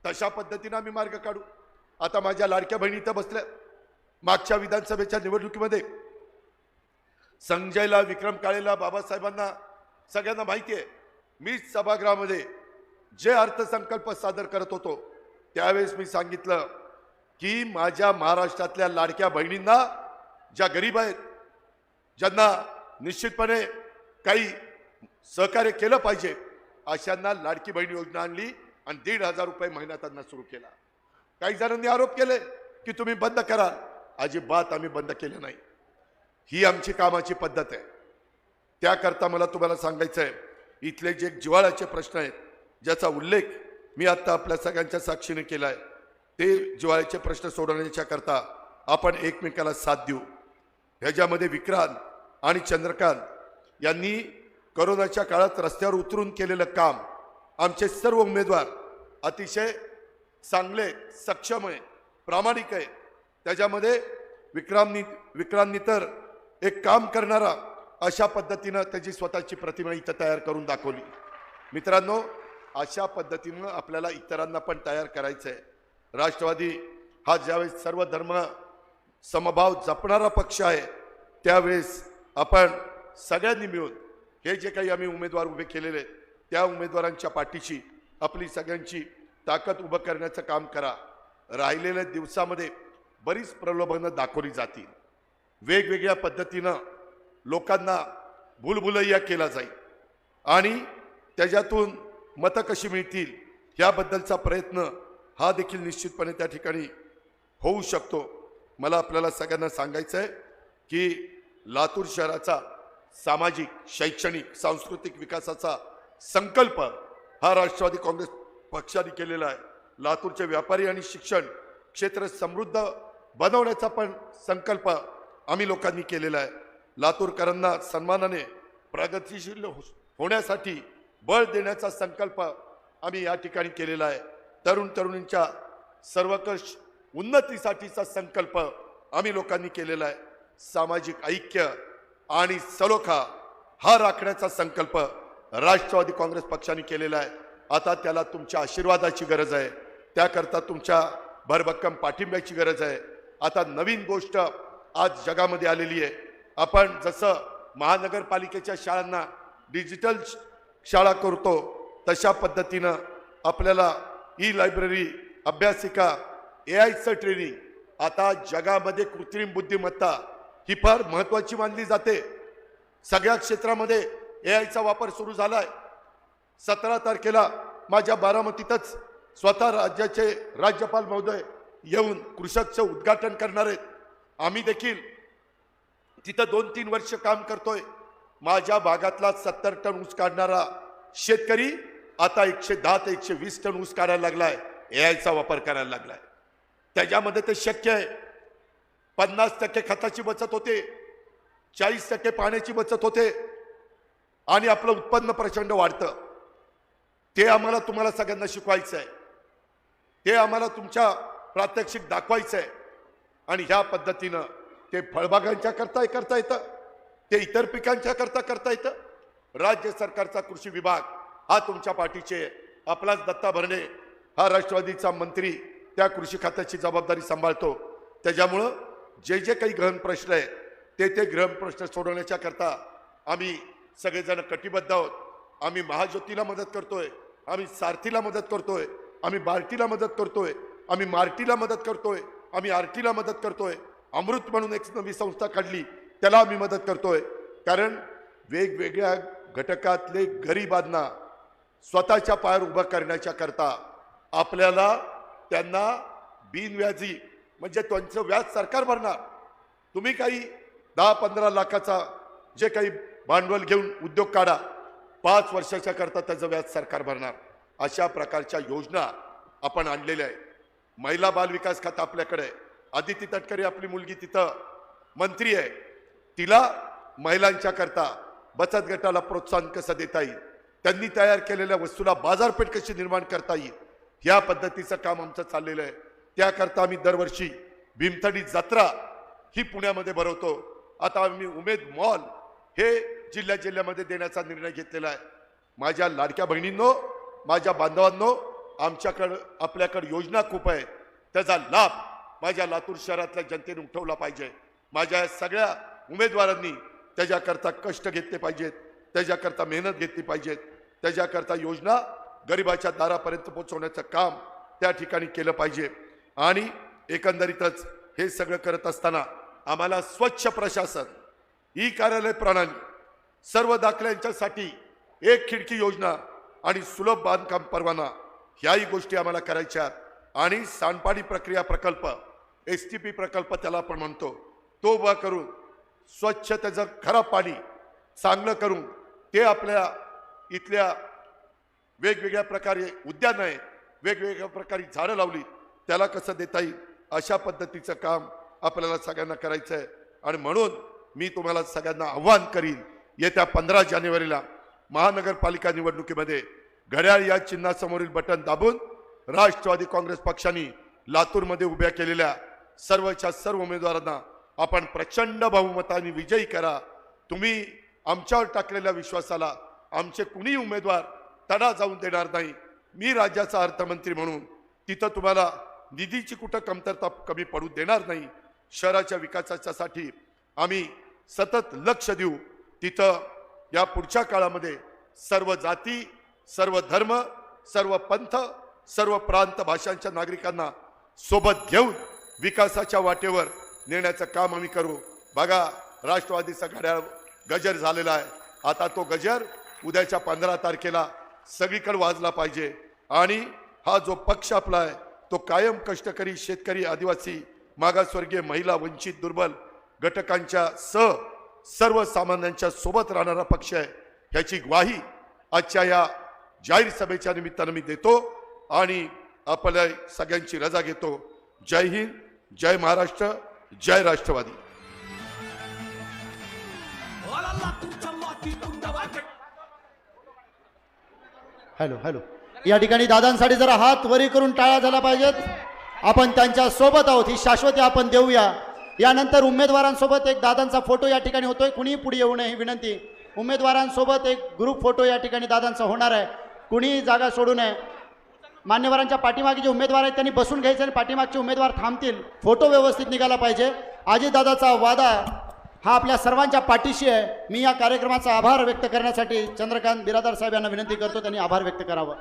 तशा पद्धतीने आम्ही मार्ग काढू. आता माझ्या लाडक्या बहिणी इथं बसल्या. मागच्या विधानसभेच्या निवडणुकीमध्ये संजयला, विक्रम काळेला, बाबासाहेबांना सगळ्यांना माहिती आहे, मीच सभागृहामध्ये जे अर्थसंकल्प सादर करत होतो त्यावेळेस मी सांगितलं की माझ्या महाराष्ट्रातल्या लाडक्या बहिणींना, ज्या गरीब आहेत, ज्यांना निश्चितपणे काही सहकार्य केलं पाहिजे, अशांना लाडकी बहीण योजना आणली आणि 1,500 रुपये महिना त्यांना सुरू केला. काही जणांनी आरोप केले की तुम्ही बंद कराल. अजिबात आम्ही बंद केलं नाही. ही आमची कामाची पद्धत आहे. त्याकरता मला तुम्हाला सांगायचं आहे, इथले जे जिव्हाळ्याचे प्रश्न आहेत, ज्याचा उल्लेख मी आता आपल्या सगळ्यांच्या साक्षीने केला आहे, ते जिव्हाळ्याचे प्रश्न सोडवण्याच्या करता आपण एकमेकाला साथ देऊ. ह्याच्यामध्ये विक्रांत आणि चंद्रकांत यांनी कोरोनाच्या काळात रस्त्यावर उतरून केलेलं काम, आमचे सर्व उमेदवार अतिशय चांगले, सक्षम आहे, प्रामाणिक आहे. त्याच्यामध्ये विक्रांतनी तर एक काम करणारा अशा पद्धतीनं त्याची स्वतःची प्रतिमा इथं तयार करून दाखवली. मित्रांनो, अशा पद्धतीनं आपल्याला इतरांना पण तयार करायचं आहे. राष्ट्रवादी हा ज्यावेळेस सर्व धर्म समभाव जपणारा पक्ष आहे, त्यावेळेस आपण सगळ्यांनी मिळून हे जे काही आम्ही उमेदवार उभे केलेले आहेत, त्या उमेदवारांच्या पाठीशी आपली सगळ्यांची ताकद उभं करण्याचं काम करा. राहिलेल्या दिवसामध्ये बरीच प्रलोभनं दाखवली जातील. वेगवेगळ्या पद्धतीनं लोकांना भूलभुलैया केला जाईल आणि त्याच्यातून मतं कशी मिळतील ह्याबद्दलचा प्रयत्न हा देखील निश्चितपणे त्या ठिकाणी होऊ शकतो. मला आपल्याला सगळ्यांना सांगायचं आहे की लातूर शहराचा सामाजिक, शैक्षणिक, सांस्कृतिक विकासाचा संकल्प हा राष्ट्रवादी काँग्रेस पक्षाने केलेला आहे. लातूरचे व्यापारी आणि शिक्षण क्षेत्र समृद्ध बनवण्याचा पण संकल्प आम्ही लोकांनी केलेला आहे. लातूरकरांना सन्मानाने प्रगतिशील होण्यासाठी बळ देण्याचा संकल्प आम्ही या ठिकाणी केलेला आहे. तरुणींच्या सर्वकष उन्नतीसाठीचा संकल्प आम्ही लोकांनी केलेला आहे. सामाजिक ऐक्य आणि सलोखा हा राखण्याचा संकल्प राष्ट्रवादी काँग्रेस पक्षाने केलेला आहे. आता त्याला तुमच्या आशीर्वादाची गरज आहे. त्याकरता तुमच्या भरभक्कम पाठिंब्याची गरज आहे. आता नवीन गोष्ट आज जगामध्ये आलेली आहे. आपण जसं महानगरपालिकेच्या शाळांना डिजिटल शाळा करतो, तशा पद्धतीनं आपल्याला लायब्ररी, अभ्यासिका, AIचं ट्रेनिंग, आता जगामध्ये कृत्रिम बुद्धिमत्ता ही फार महत्त्वाची मानली जाते. सगळ्या क्षेत्रामध्ये AIचा वापर सुरू झाला आहे. 17 तारखेला माझ्या बारामतीतच स्वतः राज्याचे राज्यपाल महोदय येऊन कृषकचं उद्घाटन करणार आहेत. आम्ही देखील तिथं 2-3 वर्ष काम करतोय. माझ्या भागातला 70 टन ऊस काढणारा शेतकरी आता 110 ते 120 टन ऊस काढायला लागलाय, AIचा वापर करायला लागलाय. त्याच्यामध्ये ते शक्य आहे. 50% खताची बचत होते, 40% पाण्याची बचत होते आणि आपलं उत्पन्न प्रचंड वाढतं. ते आम्हाला तुम्हाला सगळ्यांना शिकवायचं आहे. ते आम्हाला तुमच्या प्रात्यक्षिक दाखवायचं आहे. आणि ह्या पद्धतीनं ते फळबागांच्या करता येतं, ते इतर पिकांच्या करता येतं. राज्य सरकारचा कृषी विभाग हा तुमच्या पाठीचे, आपलाच दत्ता भरणे हा राष्ट्रवादीचा मंत्री त्या कृषी खात्याची जबाबदारी सांभाळतो. त्याच्यामुळं जे जे काही गहन प्रश्न आहेत ते गहन प्रश्न सोडवण्याच्या करता आम्ही सगळेजण कटिबद्ध आहोत. आम्ही महाज्योतीला मदत करतोय, आम्ही सारथीला मदत करतोय, आम्ही बार्टीला मदत करतोय, आम्ही मार्टीला मदत करतोय, आम्ही आरटीला मदत करतोय. अमृत म्हणून एक नवी संस्था काढली, त्याला आम्ही मदत करतोय. कारण वेगवेगळ्या घटकातले गरिबांना स्वतःच्या पायावर उभं करण्याच्या करता आपल्याला त्यांना बिनव्याजी म्हणजे त्यांचं व्याज सरकार भरणार. तुम्ही काही 10-15 लाखाचा जे काही भांडवल घेऊन उद्योग काढा, 5 वर्षाच्या करता त्याचं व्याज सरकार भरणार. अशा प्रकारच्या योजना आपण आणलेल्या आहे. महिला बाल विकास खातं आपल्याकडे आहे. आदिती तटकरे आपली मुलगी तिथं मंत्री आहे, तिला महिलांच्या करता बचत गटाला प्रोत्साहन कसं देता येईल, त्यांनी तयार केलेल्या वस्तूला बाजारपेठ कशी निर्माण करता येईल, या पद्धतीचं काम आमचं चाललेलं आहे. त्याकरता आम्ही दरवर्षी भीमथडी जत्रा ही पुण्यामध्ये भरवतो. आता आम्ही उमेद मॉल हे जिल्ह्यामध्ये देण्याचा निर्णय घेतलेला आहे. माझ्या लाडक्या बहिणींनो, माझ्या बांधवांनो, आमच्याकडं आपल्याकडे योजना खूप आहे, त्याचा लाभ माझ्या लातूर शहरातल्या जनतेने उठवला पाहिजे. माझ्या सगळ्या उमेदवारांनी त्याच्याकरता कष्ट घेतले पाहिजेत, त्याच्याकरता मेहनत घेतली पाहिजेत, त्याच्याकरता योजना गरिबाच्या दारापर्यंत पोहोचवण्याचं काम त्या ठिकाणी केलं पाहिजे. आणि एकंदरीतच हे सगळं करत असताना आम्हाला स्वच्छ प्रशासन, ई कार्यालय प्रणाली, सर्व दाखल्यांच्यासाठी एक खिडकी योजना आणि सुलभ बांधकाम परवाना ह्याही गोष्टी आम्हाला करायच्या. आणि सांडपाणी प्रक्रिया प्रकल्प, STP प्रकल्प त्याला आपण म्हणतो, तो उभा करून स्वच्छ त्याचं खराब पाणी चांगलं करून ते आपल्या इथल्या वेगवेगळ्या प्रकारे उद्यान आहे, वेगवेगळ्या प्रकारे झाडं लावली, त्याला कसं देता येईल अशा पद्धतीचं काम आपल्याला सगळ्यांना करायचं आहे. आणि म्हणून मी तुम्हाला सगळ्यांना आव्हान करीन, येत्या 15 जानेवारीला महानगरपालिका निवडणुकीमध्ये घड्याळ या चिन्हासमोरील बटन दाबून राष्ट्रवादी काँग्रेस पक्षाने लातूरमध्ये उभ्या केलेल्या सर्वच्या सर्व उमेदवारांना आपण प्रचंड बहुमताने विजयी करा. तुम्ही आमच्यावर टाकलेल्या विश्वासाला आमचे कुणी उमेदवार तडा जाऊन देणार नाही. मी राज्याचा अर्थमंत्री म्हणून तिथं तुम्हाला निधीची कुठं कमतरता कमी पडू देणार नाही. शहराच्या विकासासाठी आम्ही सतत लक्ष देऊ. तिथं या पुढच्या काळामध्ये सर्व जाती, सर्व धर्म, सर्व पंथ, सर्व प्रांत भाषांच्या नागरिकांना सोबत घेऊन विकासाच्या वाटेवर नेण्याचं काम आम्ही करू. बघा, राष्ट्रवादीचा घड्याळ गजर झालेला आहे. आता तो गजर उद्याच्या 15 तारखेला सगळीकडे वाजला पाहिजे. आणि हा जो पक्ष आपला आहे तो कायम कष्टकरी, शेतकरी, आदिवासी, मागासवर्गीय, महिला, वंचित, दुर्बल घटकांच्या सर्वसामान्यांच्या सोबत राहणारा पक्ष आहे. ह्याची ग्वाही आजच्या या जाहीर सभेच्या निमित्तानं मी देतो आणि आपल्या सगळ्यांची रजा घेतो. जय हिंद, जय महाराष्ट्र, जय राष्ट्रवादी. हॅलो, या ठिकाणी दादांसाठी जरा हात वरी करून टाळ्या झाला पाहिजेत. आपण त्यांच्या सोबत आहोत, ही शाश्वती आपण देऊया. यानंतर उमेदवारांसोबत एक दादांचा फोटो या ठिकाणी होतोय, कुणी पुढे येऊ नये ही विनंती. उमेदवारांसोबत एक ग्रुप फोटो या ठिकाणी दादांचा होणार आहे, कुणी जागा सोडू नये. मान्यवरांच्या पाठीमागे जे उमेदवार आहेत त्यांनी बसून घ्यायचं आणि पाठीमागचे उमेदवार थांबतील. फोटो व्यवस्थित निघाला पाहिजे. अजितदादाचा वादा हा आपल्या सर्वांच्या पाठीशी आहे. मी या कार्यक्रमाचा आभार व्यक्त करण्यासाठी चंद्रकांत बिरादार साहेब यांना विनंती करतो, त्यांनी आभार व्यक्त करावं.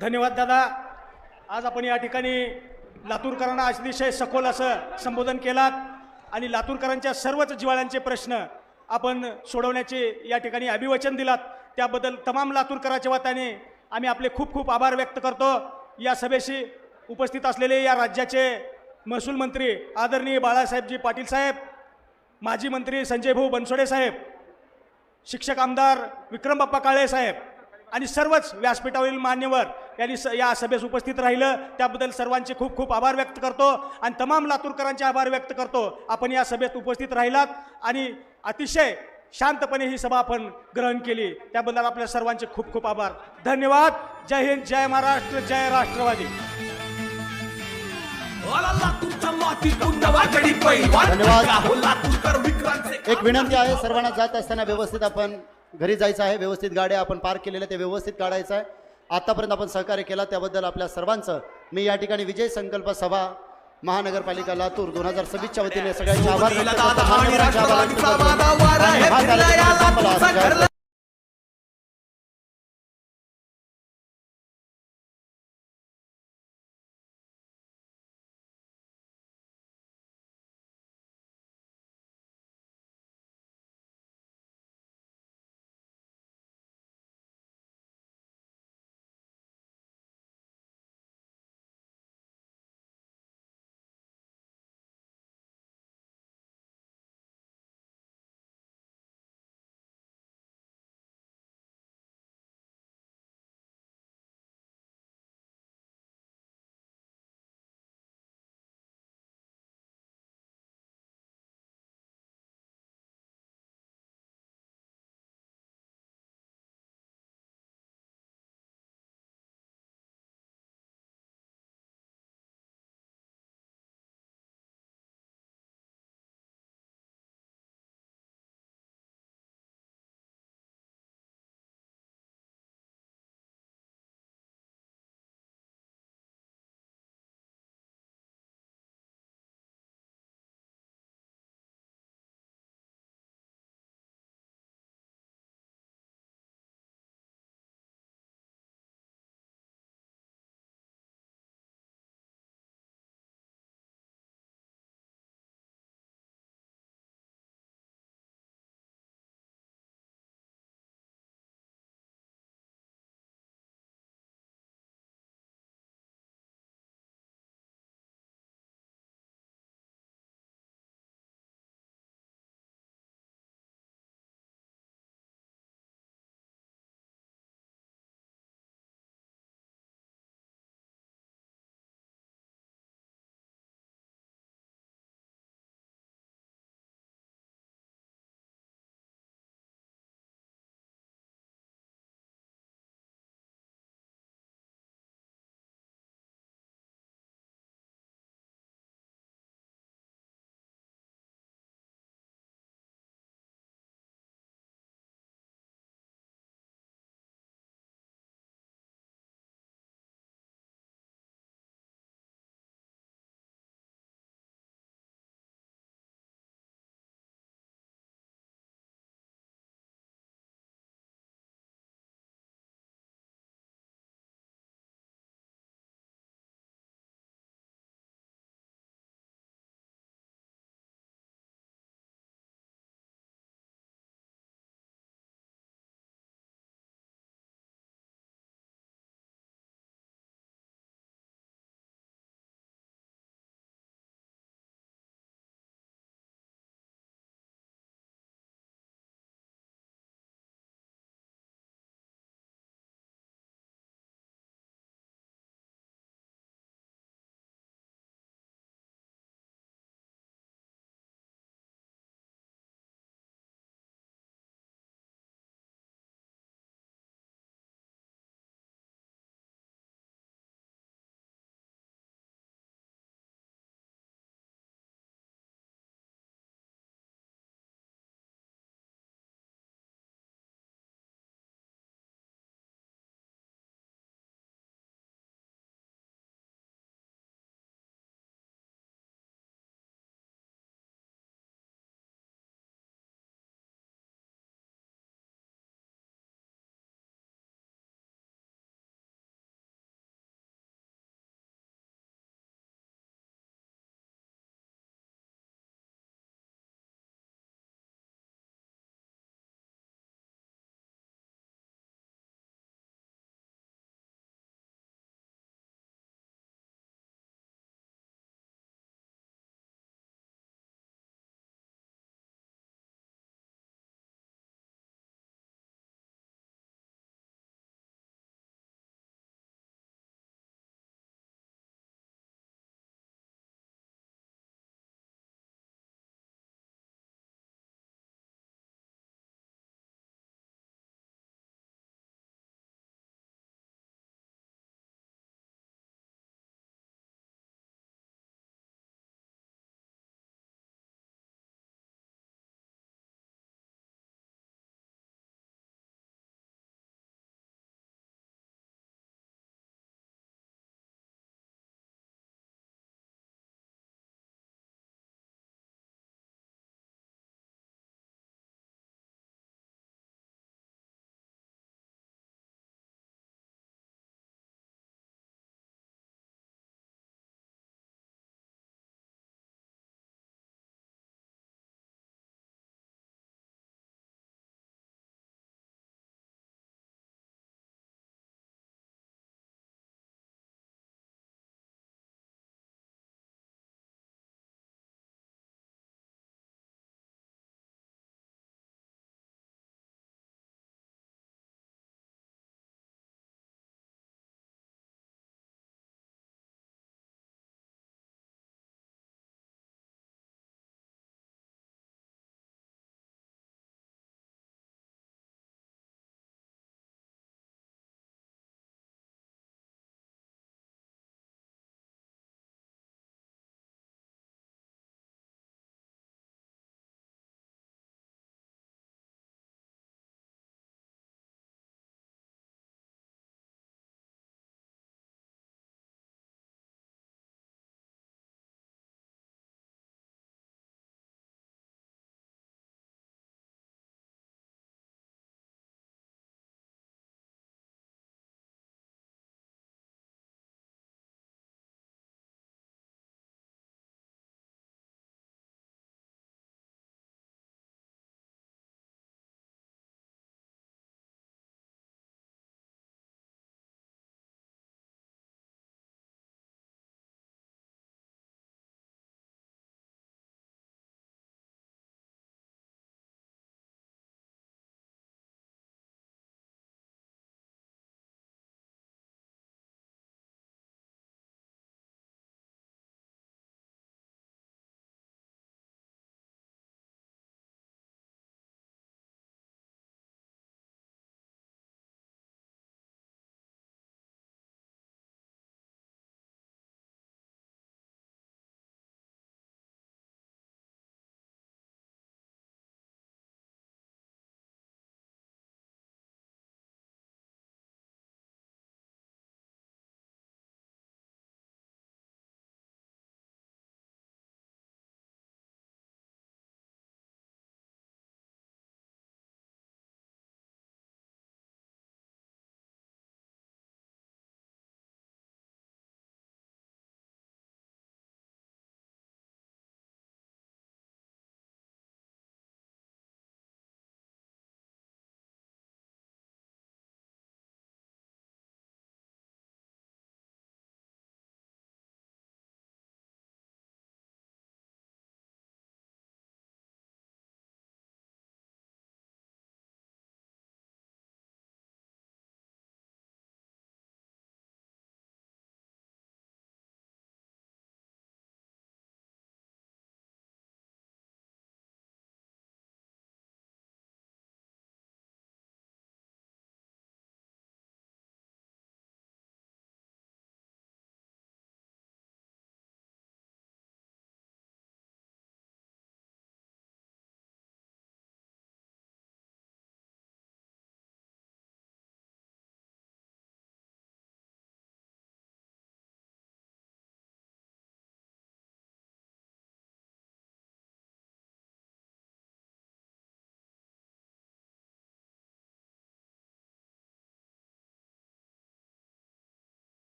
धन्यवाद दादा. आज आपण या ठिकाणी लातूरकरांना अतिशय सखोल असं संबोधन केलात आणि लातूरकरांच्या सर्वच जिव्हाळ्यांचे प्रश्न आपण सोडवण्याचे या ठिकाणी अभिवचन दिलात. त्याबद्दल तमाम लातूरकरांच्या वतीने आम्ही आपले खूप खूप आभार व्यक्त करतो. या सभेशी उपस्थित असलेले या राज्याचे महसूल मंत्री आदरणीय बाळासाहेबजी पाटील साहेब, माजी मंत्री संजय भाऊ बनसोडे साहेब, शिक्षक आमदार विक्रम बाप्पा काळे साहेब आणि सर्वच व्यासपीठावरील मान्यवर यांनी या सभेस उपस्थित राहिलं, त्याबद्दल सर्वांचे खूप खूप आभार व्यक्त करतो आणि तमाम लातूरकरांचे आभार व्यक्त करतो. आपण या सभेत उपस्थित राहिलात आणि अतिशय शांतपणे ही सभा आपण ग्रहण केली, त्याबद्दल आपल्या सर्वांचे खूप खूप आभार. धन्यवाद. जय हिंद, जय महाराष्ट्र, जय राष्ट्रवादी. धन्यवाद. एक विनंती आहे, सर्वांना जात असताना व्यवस्थित आपण घरी जायचं आहे. व्यवस्थित गाड्या आपण पार्क केलेल्या ते व्यवस्थित काढायचं आहे. आतापर्यंत आपण सहकार्य केला त्याबद्दल आपल्या सर्वांचं मी या ठिकाणी विजय संकल्प सभा महानगरपालिका लातूर 2026च्या वतीने सगळ्यांचे आभार व्यक्त करतो. मान्यवरांचे आभार व्यक्त करतो. आणि हा कार्यक्रम संपला.